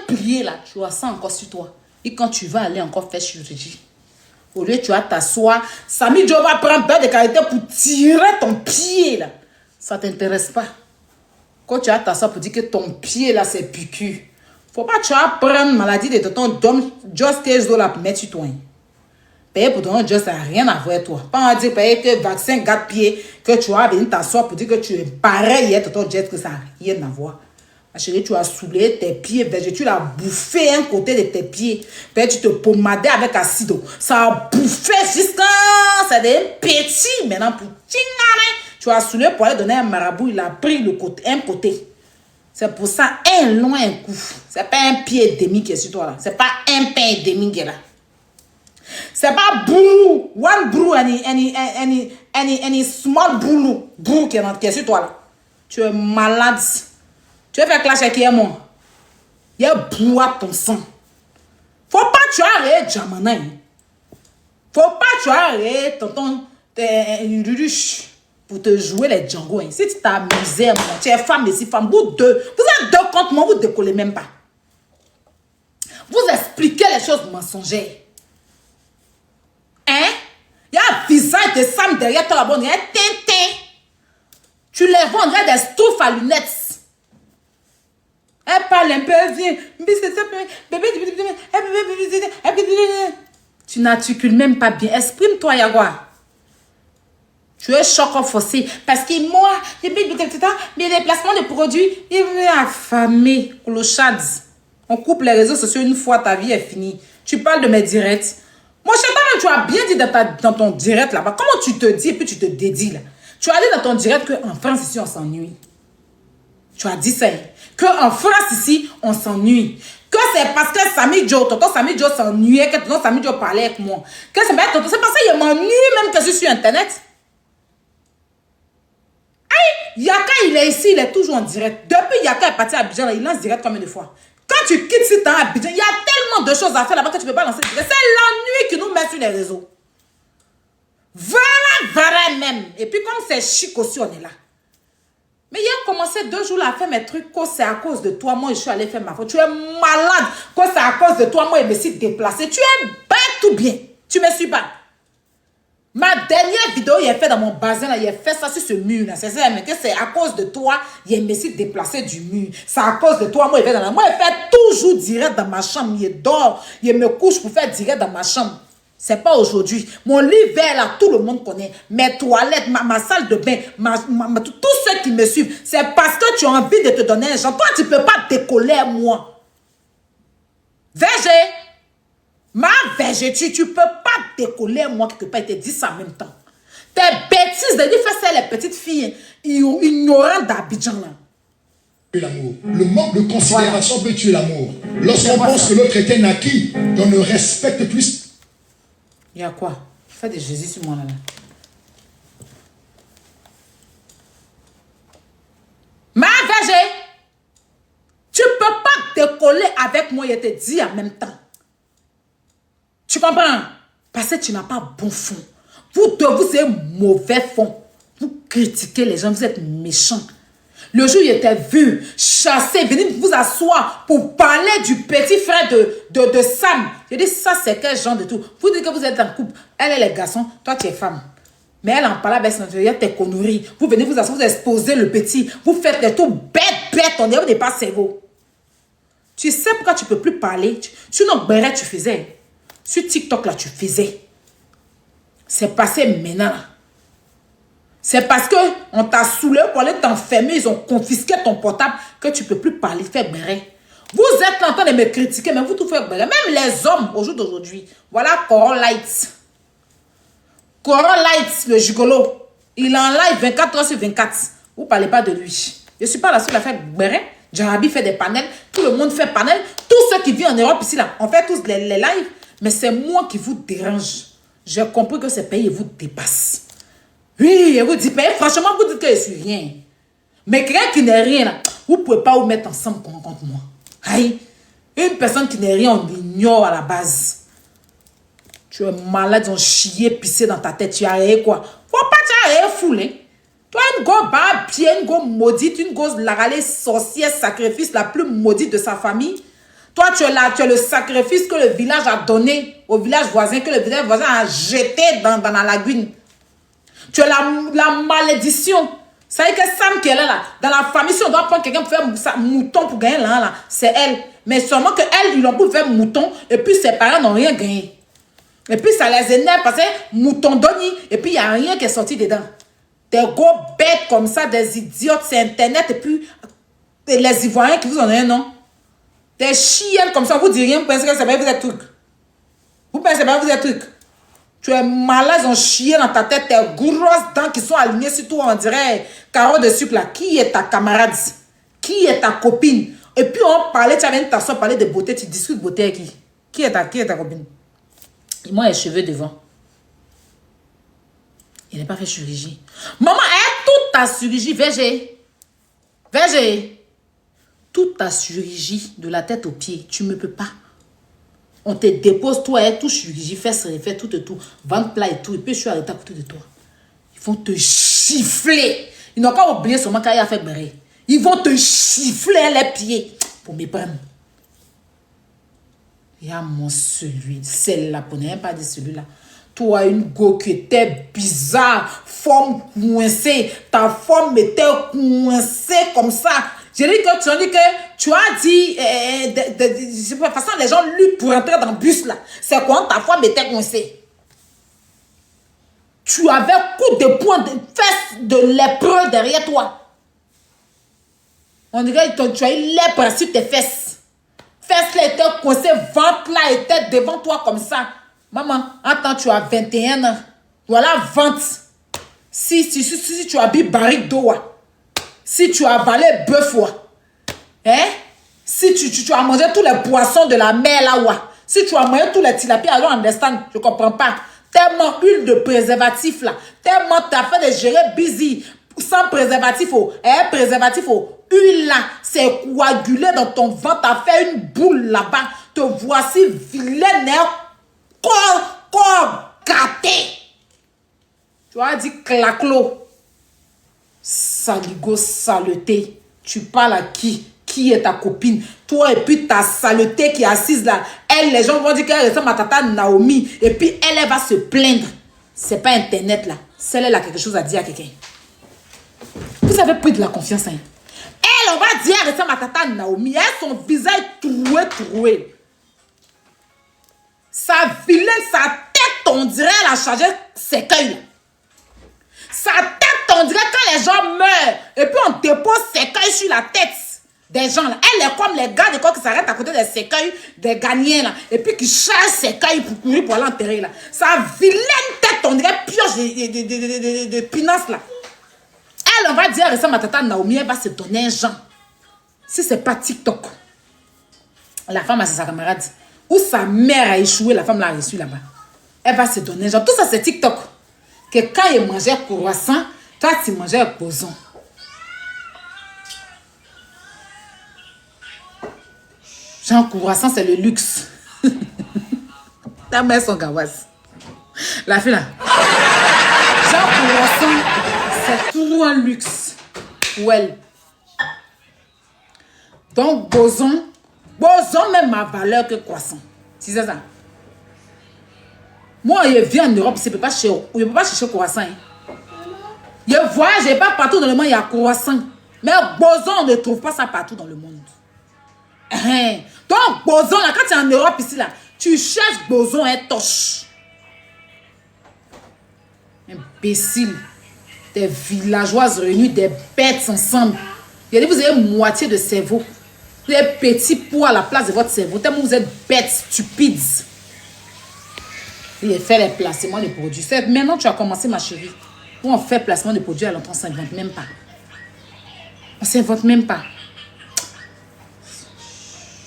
Plié là. Tu as ça encore sur toi. Et quand tu vas aller encore faire chirurgie, au lieu tu vas t'asseoir, Samy Joe va prendre beurre de qualité pour tirer ton pied là. Ça ne t'intéresse pas. Quand tu vas t'asseoir pour dire que ton pied là c'est piqûre, faut pas que tu vas prendre maladie de ton dom, just tes os là pour mettre sur toi. Payer pour ton just ça n'a rien à voir avec toi. Pas en dire payer que vaccin gâte pied, que tu vas venir t'asseoir pour dire que tu es pareil à ton just que ça n'a rien à voir. Ma chérie, tu as saoulé tes pieds, tu l'as bouffé un côté de tes pieds. Tu te pommadais avec acido. Ça a bouffé jusqu'à... Ça devient petit maintenant pour... Tu as saoulé pour aller donner un marabout, il a pris le côté, un côté. C'est pour ça, un long, un coup. C'est pas un pied et demi qui est sur toi là. C'est pas un pain et demi qui est là. C'est pas boulou. One brou, any small boulou. Brou qui est sur toi là. Tu es malade. Tu veux faire clash avec moi? Il y a boire ton sang. Faut pas que tu arrêtes Jamana. Faut pas que tu arrêtes tonton pour te jouer les Django. Si tu t'amuses, tu es femme et si femme, vous deux, vous êtes deux contre moi, vous ne décollez même pas. Vous expliquez les choses mensongères. Hein? Il y a un visage de Sam derrière toi là-bas, il y a un tintin. Tu les vends, il y a des stouffes à lunettes. Elle parle un peu, elle vient. Tu n'articules même pas bien. Exprime-toi, Yagua. Tu es choc forcé. Parce que moi, mais les placements de produits, il est affamé. On coupe les réseaux sociaux une fois, ta vie est finie. Tu parles de mes directs. Moi, je sais pas, tu as bien dit dans ton direct là-bas. Comment tu te dis et puis tu te dédies là? Tu as dit dans ton direct qu'en France, ici, on s'ennuie. Tu as dit ça. Qu'en France, ici, on s'ennuie. Que c'est parce que Samy Joe, tonton Samy Joe s'ennuyait, que tonton Samy Joe parlait avec moi. Que c'est parce qu'il m'ennuie même que je suis sur Internet. Aïe, Yaka, il est ici, il est toujours en direct. Depuis Yaka est parti à Abidjan, il lance direct combien de fois? Quand tu quittes ce temps à Abidjan, il y a tellement de choses à faire là-bas que tu ne peux pas lancer direct. C'est l'ennui qui nous met sur les réseaux. Voilà même. Et puis comme c'est chic aussi, on est là. Mais il a commencé 2 jours là à faire mes trucs. Quand c'est à cause de toi, moi je suis allé faire ma faute. Tu es malade. Quand c'est à cause de toi, moi je me suis déplacé. Tu es bête tout bien. Tu me suis pas. Ma dernière vidéo, il a fait dans mon bazin là, il a fait ça sur ce mur là. C'est ça, mais que c'est à cause de toi, il me suis déplacé du mur. C'est à cause de toi, moi il fait dans la. Moi il fait toujours direct dans ma chambre. Il dort, il me couche pour faire direct dans ma chambre. C'est pas aujourd'hui. Mon lit vert là, tout le monde connaît. Mes toilettes, ma salle de bain, tous ceux qui me suivent. C'est parce que tu as envie de te donner un genre. Toi, tu peux pas décoller moi. VG. Ma VG, tu peux pas décoller moi quelque part et te dire ça en même temps. Tes bêtises de dire faire ça les petites filles ignorantes d'Abidjan là. L'amour. Le manque de considération peut tuer l'amour. Lorsqu'on pense que l'autre est un acquis, on ne respecte plus. Il y a quoi? Fais de Jésus sur moi là. Ma VG, tu peux pas décoller avec moi et te dire en même temps. Tu comprends? Parce que tu n'as pas bon fond. Vous c'est mauvais fond. Vous critiquez les gens, vous êtes méchants. Le jour où il était vu, chassé, venir vous asseoir pour parler du petit frère de Sam. Je dis, ça c'est quel genre de tout? Vous dites que vous êtes en couple. Elle est les garçons, toi tu es femme. Mais elle en parle avec son intérieur, tes conneries. Vous venez vous asseoir, vous exposez le petit. Vous faites des tout bêtes, on n'est pas cerveau. Tu sais pourquoi tu ne peux plus parler? Sur notre béret, tu faisais. Sur TikTok, là, tu faisais. C'est passé maintenant. C'est parce qu'on t'a saoulé pour aller t'enfermer. Ils ont confisqué ton portable que tu ne peux plus parler, faire béret. Vous êtes en train de me critiquer, mais vous tout faites béret. Même les hommes, au jour d'aujourd'hui. Voilà Coron Light. Coron Light, le gigolo. Il est en live 24 heures sur 24. Vous ne parlez pas de lui. Je ne suis pas la seule à faire béret. Jarabi fait des panels. Tout le monde fait panel. Tous ceux qui vivent en Europe ici, là, on fait tous les lives. Mais c'est moi qui vous dérange. J'ai compris que ces pays vous dépassent. Oui, je vous dis, mais franchement, vous dites que je suis rien. Mais quelqu'un qui n'est rien, là, vous ne pouvez pas vous mettre ensemble contre moi. Aïe, une personne qui n'est rien, on l'ignore à la base. Tu es malade, ils ont chié, pissé dans ta tête. Tu as rien quoi? Faut pas tu as rien foulé. Toi, une go barbe, une go maudite, une go laralée sorcière, sacrifice la plus maudite de sa famille. Toi, tu es là, tu es le sacrifice que le village a donné au village voisin, que le village voisin a jeté dans la lagune. Tu es la malédiction. Ça veut dire que Sam qui est là, dans la famille, si on doit prendre quelqu'un pour faire mouton pour gagner là, c'est elle. Mais seulement qu'elle, ils l'ont pour faire mouton, et puis ses parents n'ont rien gagné. Et puis ça les énerve parce que mouton donne, et puis il n'y a rien qui est sorti dedans. Des gros bêtes comme ça, des idiotes, c'est Internet, et puis les Ivoiriens qui vous en ont un nom. Des chiennes comme ça, vous dites rien, vous pensez que c'est bien vous êtes truc. Vous pensez bien vous êtes truc. Tu es malade, ils ont chié dans ta tête, tes grosses dents qui sont alignées sur toi, on dirait carreau de sucre là. Qui est ta camarade? Qui est ta copine? Et puis on parlait, tu avais une personne parler de beauté, tu discutes de beauté avec qui? Qui est ta copine? Et moi, les cheveux devant. Il n'est pas fait chirurgie. Maman, toute ta chirurgie, VG. Toute ta chirurgie, de la tête aux pieds, tu ne me peux pas. On te dépose, toi, tout chirurgie, fesses, refait, tout, ventre plat et tout. Et puis je suis arrêté à côté de toi. Ils vont te gifler. Ils n'ont pas oublié seulement quand il a fait béret. Ils vont te gifler les pieds pour me prendre. Il y a mon celui, celle-là, pour ne pas dire celui-là. Toi, une go qui était bizarre, forme coincée. Ta forme était coincée comme ça. J'ai dit que tu as dit, de toute façon, les gens luttent pour entrer dans le bus là. C'est quand ta forme était coincée. Tu avais coup de poing de fesses de lépreux derrière toi. On dirait que tu as eu lèpre sur tes fesses. Fesses là étaient coincées, ventre là était devant toi comme ça. Maman, attends, tu as 21 ans. Voilà, ventre. Si tu habilles barrique d'eau, si tu as avalé bœuf, hein? Si tu as mangé tous les poissons de la mer là, si tu as mangé tous les tilapies, alors understand, je ne comprends pas. Tellement huile de préservatif là, tellement tu as fait de gérer busy, sans préservatif, préservatif, huile là, c'est coagulé dans ton ventre, tu as fait une boule là-bas, te voici vilaine, corps gâté. Tu as dit claclo. Saligo, saleté. Tu parles à qui? Qui est ta copine? Toi et puis ta saleté qui est assise là. Elle, les gens vont dire qu'elle ressemble à tata Naomi. Et puis elle va se plaindre. C'est pas Internet là. Celle-là a quelque chose à dire à quelqu'un. Vous avez pris de la confiance. Hein? Elle, on va dire qu'elle ressemble à tata Naomi. Elle, son visage troué. Sa vilaine, sa tête on dirait elle a chargé ses cueils. Sa tête, on dirait quand les gens meurent. Et puis on dépose ses cueils sur la tête des gens là. Elle est comme les gars de quoi qui s'arrêtent à côté des sécueils des gagnants là. Et puis qui chargent ses cueils pour courir pour aller enterrer là. Sa vilaine tête, on dirait pioche de pinasse là. Elle, on va dire à ma tata Naomi, elle va se donner un genre. Si c'est pas TikTok, la femme a sa camarade. Ou sa mère a échoué, la femme l'a reçue là-bas. Elle va se donner un genre. Tout ça c'est TikTok. Que quand il mangeait croissant, toi tu mangeais boson. Jean croissant, c'est le luxe. Ta mère son gawas. La fille là. Jean croissant, c'est toujours un luxe pour elle. Donc, boson même ma valeur que croissant. Si c'est ça. Moi, je viens en Europe, je ne peux pas chercher croissant. Hein. Je voyage pas partout dans le monde, il y a croissant. Mais boson, on ne trouve pas ça partout dans le monde. Donc, boson, là, quand tu es en Europe ici, là, tu cherches boson et toche. Imbécile. Des villageoises réunies, des bêtes ensemble. Il y a dit, vous avez moitié de cerveau. Vous avez petit poids à la place de votre cerveau. Tellement vous êtes bêtes, stupides. Il fait les placements de produits. Maintenant, tu as commencé, ma chérie. Où on fait placement de produits, alors on ne s'invente même pas. On ne s'invente même pas.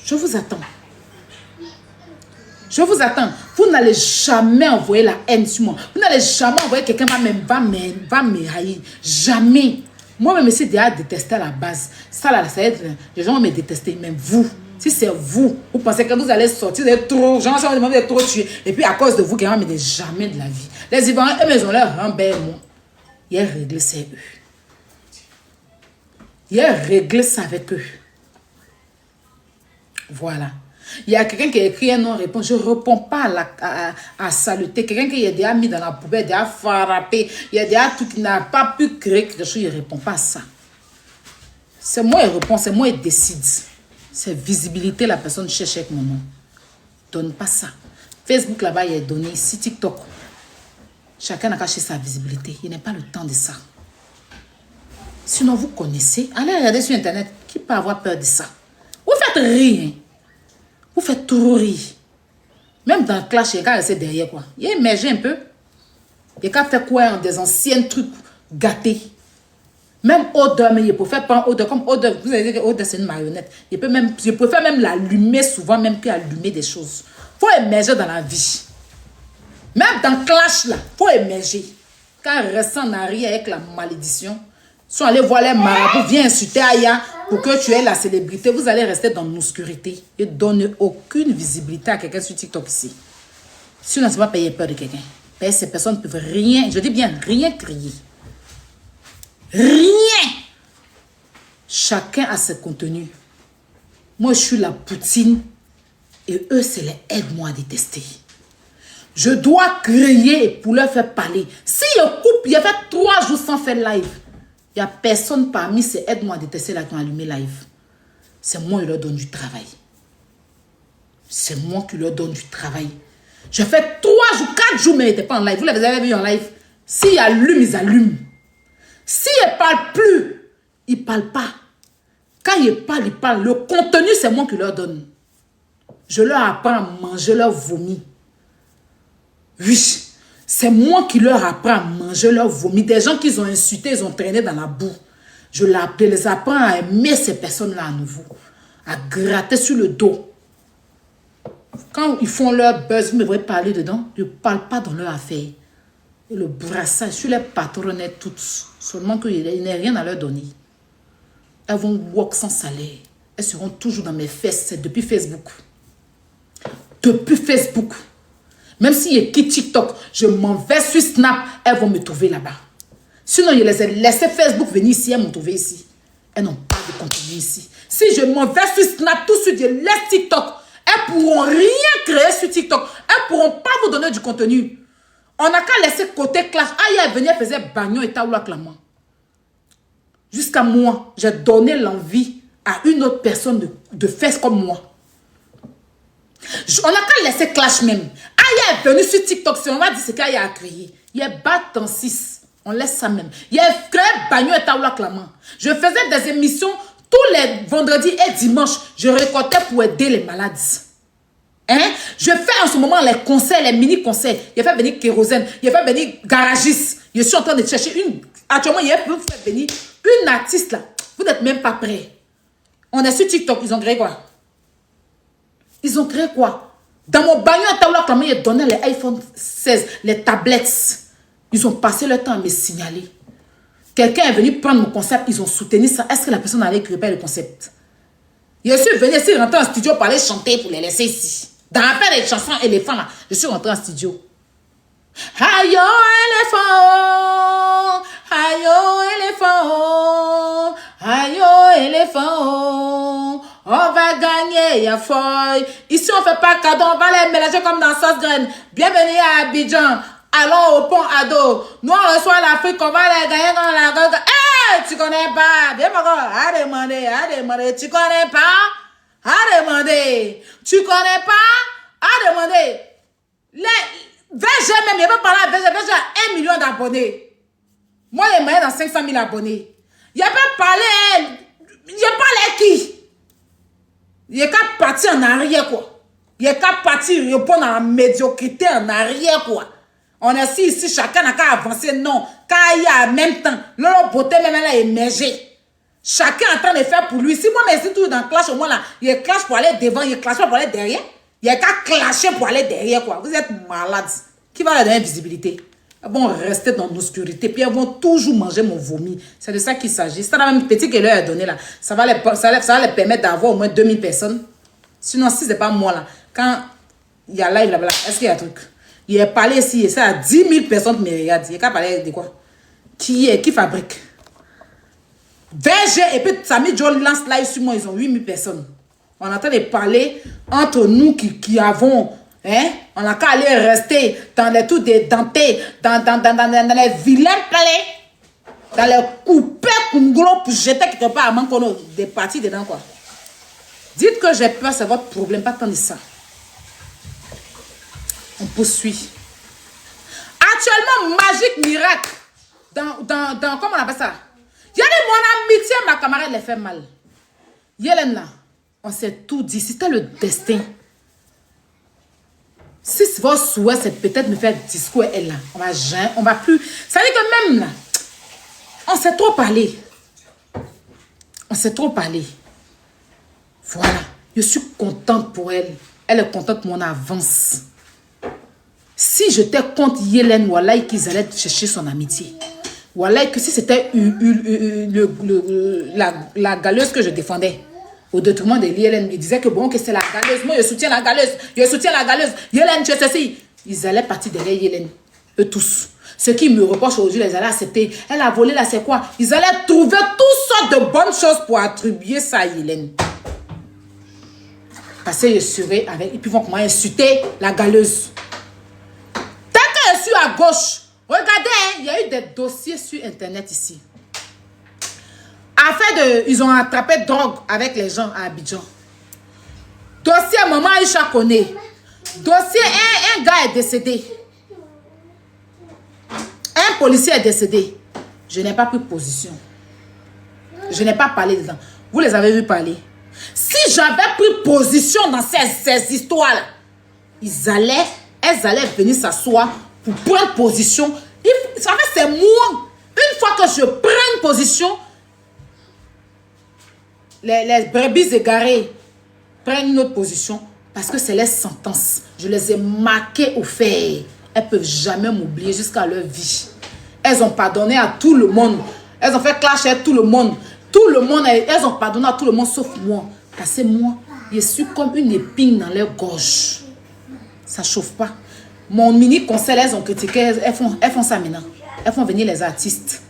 Je vous attends. Je vous attends. Vous n'allez jamais envoyer la haine sur moi. Vous n'allez jamais envoyer quelqu'un va me haïr. Jamais. Moi-même, c'est déjà détesté à la base. Ça, là, ça va être... Les gens vont me détester. Même vous. Si c'est vous, vous pensez que vous allez sortir, vous êtes trop... Gens vont demander d'être trop tués. Et puis, à cause de vous, quelqu'un ne me dit jamais de la vie. Les Ivoiriens, eux, ils ont leur rembelle, moi. Il a réglé ça avec eux. Il a réglé ça avec eux. Voilà. Il y a quelqu'un qui a écrit un non-réponse. Je ne réponds pas à saluter. Quelqu'un qui a déjà mis dans la poubelle, déjà frappé. Il y a déjà tout qui n'a pas pu créer quelque chose. Il ne répond pas à ça. C'est moi qui réponds. C'est moi qui décide. C'est visibilité. La personne cherche avec mon nom. Donne pas ça. Facebook là-bas, il est donné. Ici, TikTok. Chacun a caché sa visibilité. Il n'a pas le temps de ça. Sinon, vous connaissez. Allez regarder sur Internet. Qui peut avoir peur de ça? Vous faites rire. Vous faites trop rire. Même dans le clash, il y a rester derrière quoi. Il y a émergé un peu. Il y a fait quoi des anciens trucs gâtés. Même odeur, mais il peut faire pas odeur. Comme odeur, vous avez dit que odeur c'est une marionnette. Je préfère même l'allumer souvent, même qu'allumer des choses. Il faut émerger dans la vie. Même dans le clash là, il faut émerger. Quand rester en arrière avec la malédiction, si on allait voir les marabouts, viens insulter Aya pour que tu aies la célébrité, vous allez rester dans l'obscurité et donner aucune visibilité à quelqu'un sur TikTok ici. Si on ne sait pas payer peur de quelqu'un, ces personnes ne peuvent rien, je dis bien rien crier. Rien. Chacun a ses contenus. Moi, je suis la poutine et eux, c'est les aide-moi à détester. Je dois crier pour leur faire parler. Si je coupe, il y a fait 3 jours sans faire live. Il n'y a personne parmi ces aide-moi à détester là qui ont allumé live. C'est moi qui leur donne du travail. C'est moi qui leur donne du travail. Je fais 3 jours, 4 jours, mais ils n'étaient pas en live. Vous les avez vu en live. S'ils allument, ils allument. S'ils ne parlent plus, ils ne parlent pas. Quand ils parlent, ils parlent. Le contenu, c'est moi qui leur donne. Je leur apprends à manger leur vomi. Oui. C'est moi qui leur apprends à manger leur vomi. Des gens qu'ils ont insultés, ils ont traîné dans la boue. Je les apprends à aimer ces personnes-là à nouveau. À gratter sur le dos. Quand ils font leur buzz, vous me voyez parler dedans. Je ne parle pas dans leur affaire. Et le brassage sur les patronnettes toutes. Seulement qu'il n'y a rien à leur donner. Elles vont walk sans salaire. Elles seront toujours dans mes fesses. C'est depuis Facebook. Depuis Facebook. Même s'il y a qui TikTok, je m'en vais sur Snap, elles vont me trouver là-bas. Sinon, je les ai laissé Facebook venir ici, elles m'ont trouvé ici. Elles n'ont pas de contenu ici. Si je m'en vais sur Snap, tout de suite, je laisse TikTok. Elles ne pourront rien créer sur TikTok. Elles ne pourront pas vous donner du contenu. On n'a qu'à laisser côté clash. Aïe, elle venait, elle faisait bagnon et taoula clamant. Jusqu'à moi, j'ai donné l'envie à une autre personne de faire comme moi. On a qu'à laisser clash même. Aya est venu sur TikTok, si on va dire ce qu'Aya a créé. Il est battu en 6. On laisse ça même. Il a créé Bagno et Taoula Clamant. Je faisais des émissions tous les vendredis et dimanches. Je récoltais pour aider les malades. Hein? Je fais en ce moment les concerts, les mini-concerts. Il a fait venir Kérosène. Il a fait venir Garagis. Je suis en train de chercher une... Actuellement, il a fait venir une artiste là. Vous n'êtes même pas prêts. On est sur TikTok. Ils ont créé quoi? Ils ont créé quoi? Dans mon bagno à Taoula Clamant, ils donnaient les iPhone 16, les tablettes. Ils ont passé le temps à me signaler. Quelqu'un est venu prendre mon concept. Ils ont soutenu ça. Est-ce que la personne allait récupérer le concept? Je suis venu ici, rentrer en studio pour aller chanter, pour les laisser ici. Dans l'affaire des chansons éléphants, là, je suis rentré en studio. Ayo éléphant, ayo éléphant, ayo éléphant, on va gagner, ya foy. Ici, on fait pas cadeau, on va les mélanger comme dans sauce graine. Bienvenue à Abidjan. Allons au pont Ado. Nous, on reçoit l'Afrique, on va les gagner dans la gueule. Tu connais pas? Viens encore. À demander. Tu connais pas? À demander. Tu connais pas? À demander. Les VG même, il veut parler à VG. VG a 1 million d'abonnés. Moi, il m'a dans 500 000 abonnés. Il a pas parlé. Il a parlé qui? Il est qu'à partir en arrière, quoi. Il est qu'à partir, il répond dans la médiocrité en arrière, quoi. On est ici, chacun n'a qu'à avancer. Non, quand il y a en même temps, leur beauté même elle a émergé. Chacun est en train de faire pour lui. Si moi, mais si tout dans le clash, au moins là, il y a clash pour aller devant, il y a clash pour aller derrière. Il y a qu'à clasher pour aller derrière, quoi. Vous êtes malades. Qui va leur donner visibilité? Ils vont rester dans l'obscurité, puis ils vont toujours manger mon vomi. C'est de ça qu'il s'agit. C'est la même petite que leur a donné là. Ça va les permettre d'avoir au moins 2000 personnes. Sinon, si ce n'est pas moi là, quand il y a live là-bas, est-ce qu'il y a un truc? Il est parlé ici, et ça a 10 000 personnes qui me regardent. Il est qu'à parler de quoi? Qui fabrique? VG et puis Samy Joe lance live sur moi, ils ont 8 000 personnes. On est en train de parler entre nous qui avons, hein? On n'a qu'à aller rester dans les tout dédentés, dans les vilains palais, dans les coupés congolais pour jeter quelque part avant qu'on ait des parties dedans, quoi. Dites que j'ai peur, c'est votre problème, pas tant de ça. On poursuit. Actuellement, magique miracle. Comment on appelle ça? Il y a des mon amitié, ma camarade les fait mal. Yélène là, on s'est tout dit. C'était le destin. Si votre souhait, c'est peut-être me faire discours, elle là. On va plus. Ça veut dire que même là, on s'est trop parlé. On s'est trop parlé. Voilà. Je suis contente pour elle. Elle est contente pour mon avance. Si j'étais contre Yélène, voilà, qu'ils allaient chercher son amitié. Voilà, que si c'était la galeuse que je défendais, au détriment de Yélène, ils disaient que bon, que c'est la galeuse. Moi, je soutiens la galeuse. Je soutiens la galeuse. Yélène, tu es ceci. Ils allaient partir derrière Yélène. Eux tous. Ceux qui me reprochent aujourd'hui, ils allaient accepter. Elle a volé là, c'est quoi? Ils allaient trouver toutes sortes de bonnes choses pour attribuer ça à Yélène. Parce que je serai avec. Et puis, ils vont comment insulter la galeuse. Je suis à gauche. Regardez, hein, il y a eu des dossiers sur Internet ici. Ils ont attrapé drogue avec les gens à Abidjan. Dossier Maman Aïcha connaît. Dossier, un gars est décédé. Un policier est décédé. Je n'ai pas pris position. Je n'ai pas parlé dedans. Vous les avez vu parler. Si j'avais pris position dans ces histoires-là, elles allaient venir s'asseoir pour prendre position. Ça fait c'est moi. Une fois que je prends position, les brebis égarées prennent une autre position parce que c'est les sentences. Je les ai marquées au fer. Elles ne peuvent jamais m'oublier jusqu'à leur vie. Elles ont pardonné à tout le monde. Elles ont fait clash avec tout le monde. Tout le monde, elles ont pardonné à tout le monde sauf moi. Parce que moi, je suis comme une épine dans leur gorge. Ça ne chauffe pas. Mon mini concert, elles ont critiqué, elles font ça maintenant. Elles font venir les artistes.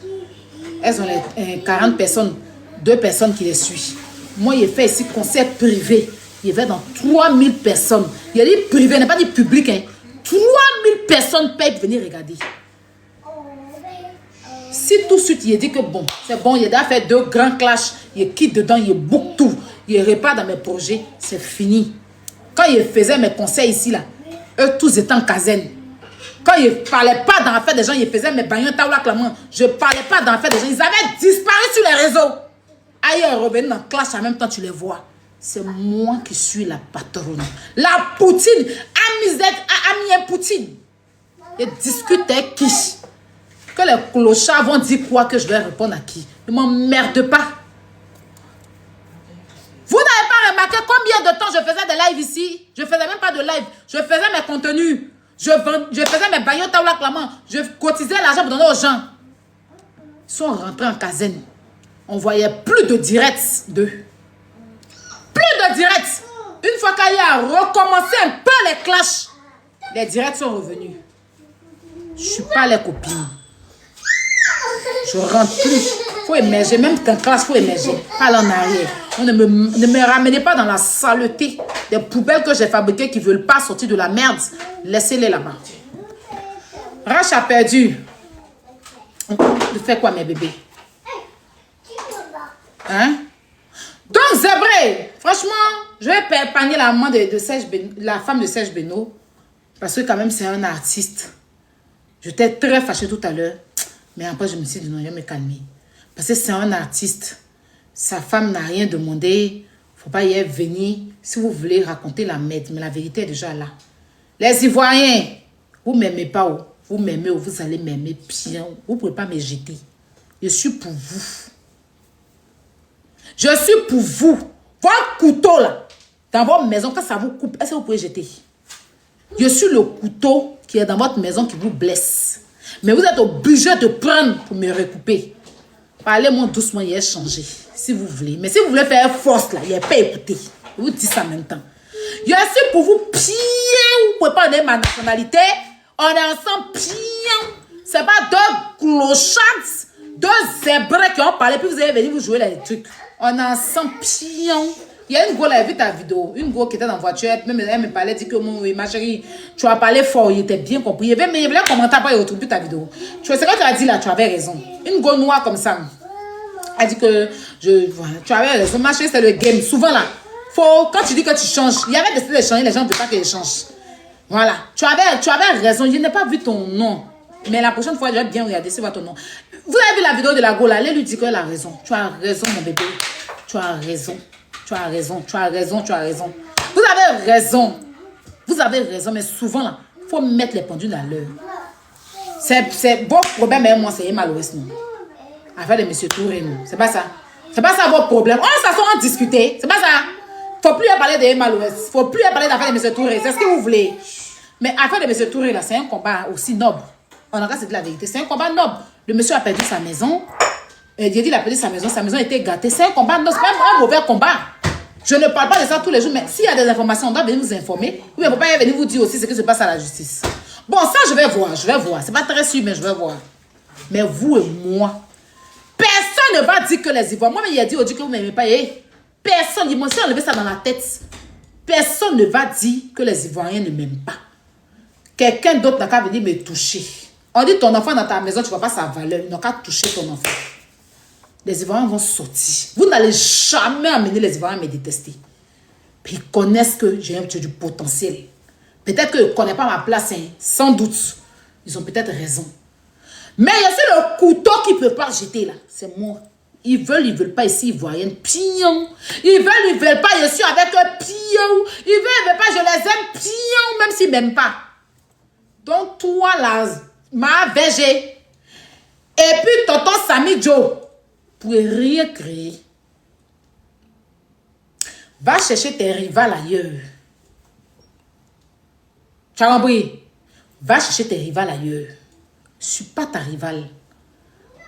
Elles ont les 40 personnes, 2 personnes qui les suivent. Moi, j'ai fait ici concert privé. Il y avait dans 3000 personnes. Il y a dit privé, n'est pas dit public. Hein. 3000 personnes peuvent venir regarder. Si tout de suite, il dit que bon, c'est bon, il a fait 2 grands clashs, il quitte dedans, il book tout, il répare dans mes projets, c'est fini. Quand ils faisaient mes conseils ici, là, eux tous étaient en caserne. Quand ils ne parlaient pas dans l'affaire des gens, ils faisaient mes bagnons taoula clamant. Je ne parlais pas dans l'affaire des gens. Ils avaient disparu sur les réseaux. Ailleurs, revenus dans la classe, en même temps, tu les vois. C'est moi qui suis la patronne. La Poutine, Amie Poutine. Ils discutent avec qui? Que les clochards vont dire quoi, que je vais répondre à qui? Ne m'emmerde pas. Vous n'avez pas remarqué combien de temps je faisais des lives ici? Je ne faisais même pas de live. Je faisais mes contenus. Je faisais mes bagnons taoula clamant. Je cotisais l'argent pour donner aux gens. Ils sont rentrés en caserne. On voyait plus de directs d'eux. Plus de directs. Une fois qu'il a recommencé un peu les clashs, les directs sont revenus. Je ne suis pas les copines. Je rentre plus. Il faut émerger. Même qu'en classe, il faut émerger. Pas en arrière. Ne me ramenez pas dans la saleté des poubelles que j'ai fabriquées qui ne veulent pas sortir de la merde. Laissez-les là-bas. Rach a perdu. Tu fais quoi, mes bébés? Hein? Donc, Zébré, franchement, je vais épargner la maman la femme de Serge Beno. Parce que quand même, c'est un artiste. J'étais très fâchée tout à l'heure. Mais après, je me suis dit, non, je vais me calmer. Parce que c'est un artiste. Sa femme n'a rien demandé. Il ne faut pas y venir si vous voulez raconter la merde. Mais la vérité est déjà là. Les Ivoiriens, vous ne m'aimez pas. Vous m'aimez ou vous allez m'aimer bien. Vous ne pouvez pas me jeter. Je suis pour vous. Je suis pour vous. Votre couteau là, dans votre maison, quand ça vous coupe, est-ce que vous pouvez jeter? Je suis le couteau qui est dans votre maison qui vous blesse. Mais vous êtes obligé de prendre pour me recouper. Parlez-moi doucement, il a changé, si vous voulez. Mais si vous voulez faire force là, il n'a pas écouté. Je vous dis ça en même temps. Je suis pour vous pied. Vous pouvez pas donner ma nationalité. On est ensemble pied. C'est pas deux clochards, deux zèbres qui ont parlé, puis vous allez venir vous jouer les trucs. On est ensemble pion. Il y a une go là, elle a vu ta vidéo. Une go qui était dans la voiture, même elle me parlait, dit que ma chérie, tu as parlé fort, il était bien compris. Il y avait un commentaire, pas il retrouve plus ta vidéo. Tu vois, c'est quand tu as dit là, tu avais raison. Une go noire comme ça. Elle dit que tu avais raison. Ma chérie, c'est le game. Souvent là, quand tu dis que tu changes, il y avait décidé de changer, les gens ne veulent pas qu'ils changent. Voilà. Tu avais raison. Je n'ai pas vu ton nom. Mais la prochaine fois, je vais bien regarder si ton nom. Vous avez vu la vidéo de la go là, allez lui dire qu'elle a raison. Tu as raison, mon bébé. Tu as raison. Tu as raison, tu as raison, tu as raison. Vous avez raison. Vous avez raison, mais souvent, là, il faut mettre les pendules à l'heure. C'est votre problème, mais moi, c'est mal ouest, non. Affaire de M. Touré, non. C'est pas ça. C'est pas ça votre problème. On s'assoit en discuter. C'est pas ça. Faut plus parler de mal ouest. Faut plus parler d'affaire de M. Touré. C'est ce que vous voulez. Mais affaire de M. Touré, là, c'est un combat aussi noble. On a c'est de la vérité. C'est un combat noble. Le monsieur a perdu sa maison. Il dit qu'il a perdu sa maison était gâtée. C'est un combat noble. C'est pas un mauvais combat. Je ne parle pas de ça tous les jours, mais s'il y a des informations, on doit venir vous informer. Ou bien, il ne faut pas venir vous dire aussi ce qui se passe à la justice. Bon, ça, je vais voir. C'est pas très sûr, mais je vais voir. Mais vous et moi, personne ne va dire que les Ivoiriens. Moi, il a dit que vous ne m'aimez pas. Personne, il m'a aussi enlevé ça dans la tête. Personne ne va dire que les Ivoiriens ne m'aiment pas. Quelqu'un d'autre n'a qu'à venir me toucher. On dit ton enfant dans ta maison, tu ne vois pas sa valeur. Il n'a qu'à toucher ton enfant. Les Ivoiriens vont sortir. Vous n'allez jamais amener les Ivoiriens à me détester. Puis ils connaissent que j'ai du potentiel. Peut-être qu'ils ne connaissent pas ma place, hein. Sans doute. Ils ont peut-être raison. Mais il y a aussi le couteau qui ne peut pas jeter là. C'est moi. Ils veulent pas ici, Ivoirienne. Pion. Ils veulent pas, je suis avec eux. Pion. Ils veulent pas, je les aime. Pion. Même s'ils ne m'aiment pas. Donc toi là, ma VG. Et puis tonton Sami Joe. Pour rien créer. Va chercher tes rivales ailleurs. Tu as compris? Va chercher tes rivales ailleurs. Je ne suis pas ta rivale.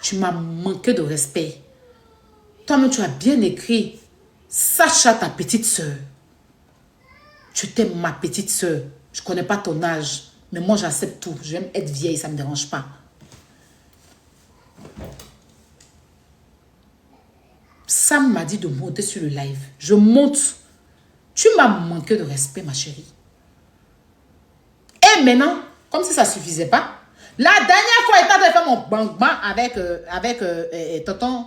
Tu m'as manqué de respect. Toi-même, tu as bien écrit. Sacha, ta petite soeur. Tu t'aimes ma petite soeur. Je ne connais pas ton âge. Mais moi, j'accepte tout. J'aime être vieille, ça ne me dérange pas. Sam m'a dit de monter sur le live. Je monte. Tu m'as manqué de respect, ma chérie. Et maintenant, comme si ça ne suffisait pas, la dernière fois, il était en train de faire mon bang-bang avec tonton,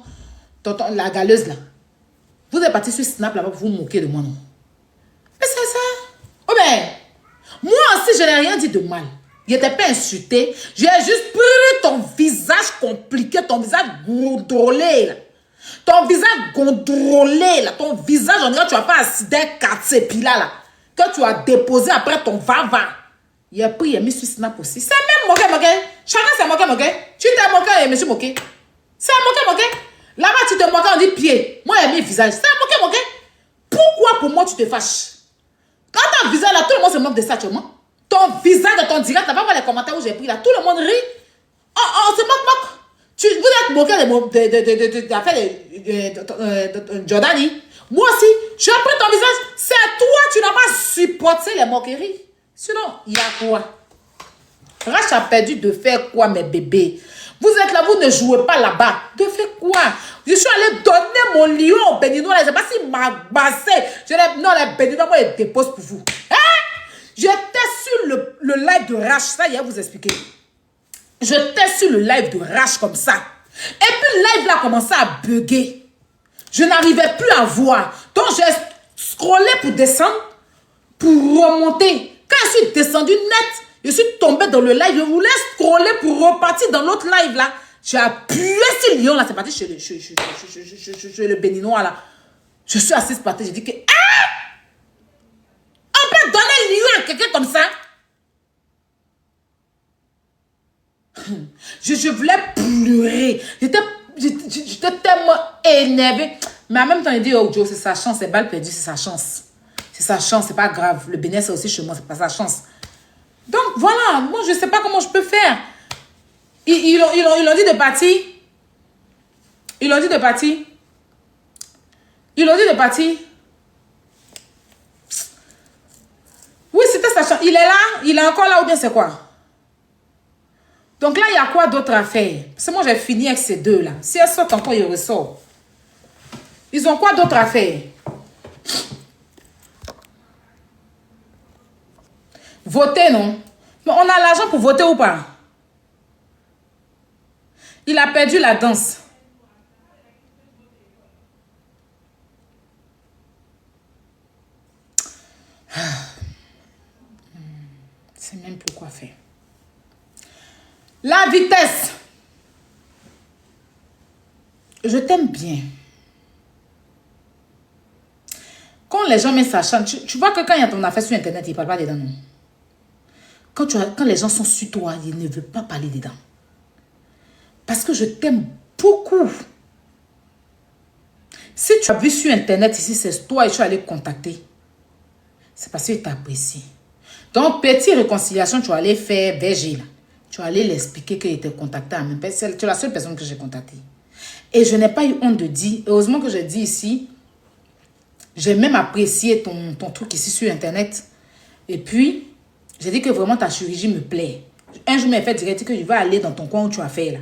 la galeuse là. Vous êtes parti sur Snap là-bas pour vous moquer de moi, non? Mais c'est ça. Moi aussi, je n'ai rien dit de mal. Il n'était pas insulté. J'ai juste pris ton visage compliqué, ton visage gondrolé, là. Ton visage gondrolé, là. Ton visage, on dirait que tu as fait un accident caterpillar, là. Que tu as déposé après ton va-va. Il a pris, il a mis sur Snap aussi. C'est même moqué. Chacun s'est moqué. Tu t'es moqué et je me suis moqué. C'est moqué. Là-bas, tu te moquais, on dit pied. Moi, il a mis visage. C'est moqué. Pourquoi pour moi, tu te fâches? Quand ton visage, là, tout le monde se moque de ça, tu vois. Ton visage de ton direct, tu vas voir les commentaires où j'ai pris, là. Tout le monde rit. On se moque. Vous êtes moqué de l'affaire de Jordanie. Moi aussi, tu as pris ton visage. C'est toi, tu n'as pas supporté les moqueries. Sinon, il y a quoi? Rach a perdu de faire quoi, mes bébés? Vous êtes là, vous ne jouez pas là-bas. De faire quoi? Je suis allé donner mon lion au Béninois. Je ne sais pas s'il m'a bassé. Non, les Béninois, moi, ils déposent pour vous. Hein? J'étais sur le live de Rach. Ça, il va vous expliquer. J'étais sur le live de Rach comme ça. Et puis, le live là a commencé à bugger. Je n'arrivais plus à voir. Donc, j'ai scrollé pour descendre, pour remonter. Quand je suis descendu net, je suis tombé dans le live. Je voulais scroller pour repartir dans l'autre live là. J'ai appuyé sur le lion là. C'est parti chez le Béninois là. Je suis assise par terre. J'ai dit que on peut donner le lion à quelqu'un comme ça. Je voulais pleurer. J'étais tellement énervée. Mais en même temps, il dit, oh Joe, c'est sa chance. C'est balle perdue, c'est sa chance. C'est sa chance, c'est pas grave. Le Bénin, c'est aussi chez moi, c'est pas sa chance. Donc, voilà. Moi, je sais pas comment je peux faire. Ils ont dit de partir. Ils ont dit de partir. Oui, c'était sa chance. Il est là. Il est encore là ou bien c'est quoi? Donc là, il y a quoi d'autre à faire? Parce que moi, j'ai fini avec ces deux là. Si elles sortent encore, ils ressortent. Ils ont quoi d'autre à faire? Voter, non? Mais on a l'argent pour voter ou pas? Il a perdu la danse. C'est même plus quoi faire. La vitesse. Je t'aime bien. Quand les gens mettent sa chaîne, tu vois que quand il y a ton affaire sur Internet, ils ne parlent pas dedans, non? Quand les gens sont sur toi, ils ne veulent pas parler dedans. Parce que je t'aime beaucoup. Si tu as vu sur Internet ici, c'est toi et tu es allé contacter. C'est parce qu'il t'apprécie. Donc, petite réconciliation, tu vas aller faire berger là. Tu vas aller l'expliquer qu'il était contacté à même personne. Tu es la seule personne que j'ai contactée. Et je n'ai pas eu honte de dire. Heureusement que je dis ici. J'ai même apprécié ton truc ici sur Internet. Et puis, j'ai dit que vraiment ta chirurgie me plaît. Un jour, il m'a fait direct que je vais aller dans ton coin où tu as fait là.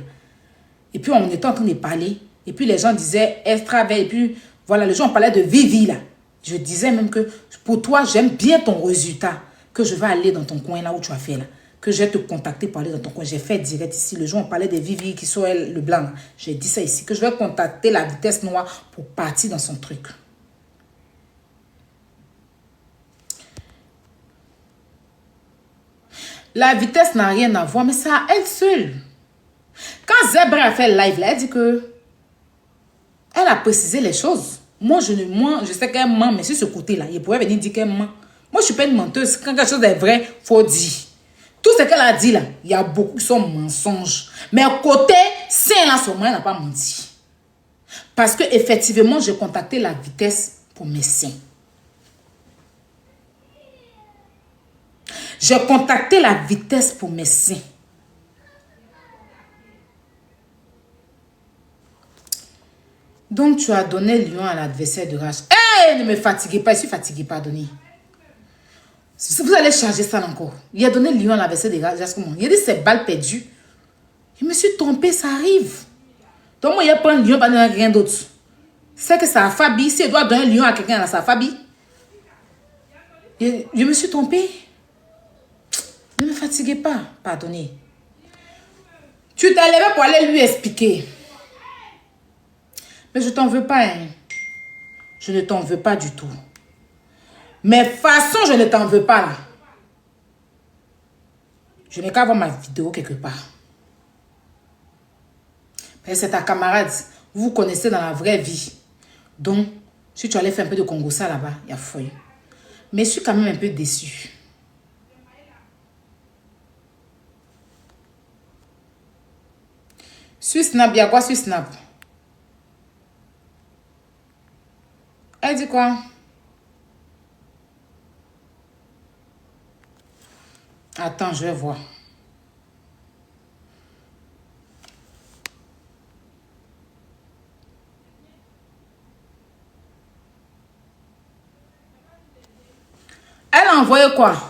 Et puis, on était en train de parler. Et puis, les gens disaient extra. Et puis, voilà, les gens parlaient de Vivi là. Je disais même que pour toi, j'aime bien ton résultat. Que je vais aller dans ton coin là où tu as fait là. Que je vais te contacter pour aller dans ton coin. J'ai fait direct ici. Le jour, on parlait de Vivi qui sont le blanc. J'ai dit ça ici. Que je vais contacter la vitesse noire pour partir dans son truc. La vitesse n'a rien à voir, mais c'est à elle seule. Quand Zebra a fait le live, là, elle dit que elle a précisé les choses. Moi, je sais qu'elle ment, mais sur ce côté-là, il pourrait venir dire qu'elle ment. Moi, je ne suis pas une menteuse. Quand quelque chose est vrai, il faut dire. Tout ce qu'elle a dit là, il y a beaucoup qui sont mensonges. Mais côté sain là, son moyen n'a pas menti. Parce que effectivement, j'ai contacté la vitesse pour mes seins. J'ai contacté la vitesse pour mes seins. Donc, tu as donné le lion à l'adversaire de Rach. Hé, ne me fatiguez pas. Je suis fatiguée, pardonnez. Vous allez charger ça encore. Il a donné le lion à l'adversaire de Rach. Il a dit c'est balle perdue. Je me suis trompée, ça arrive. Donc, moi, il a pris un lion, pas donner rien d'autre. C'est que ça a Fabi. Si elle doit donner un lion à quelqu'un, ça a Fabi. Je me suis trompée. Ne me fatiguez pas, pardonnez. Tu t'es levé pour aller lui expliquer. Mais je t'en veux pas, hein. Je ne t'en veux pas du tout. Mais façon, je ne t'en veux pas là. Je n'ai qu'à voir ma vidéo quelque part. C'est ta camarade. Vous vous connaissez dans la vraie vie. Donc, si tu allais faire un peu de Congossa là-bas, il y a fouille. Mais je suis quand même un peu déçue. Sur Snap, il y a quoi sur Snap? Elle dit quoi? Attends, je vais voir. Elle a envoyé quoi?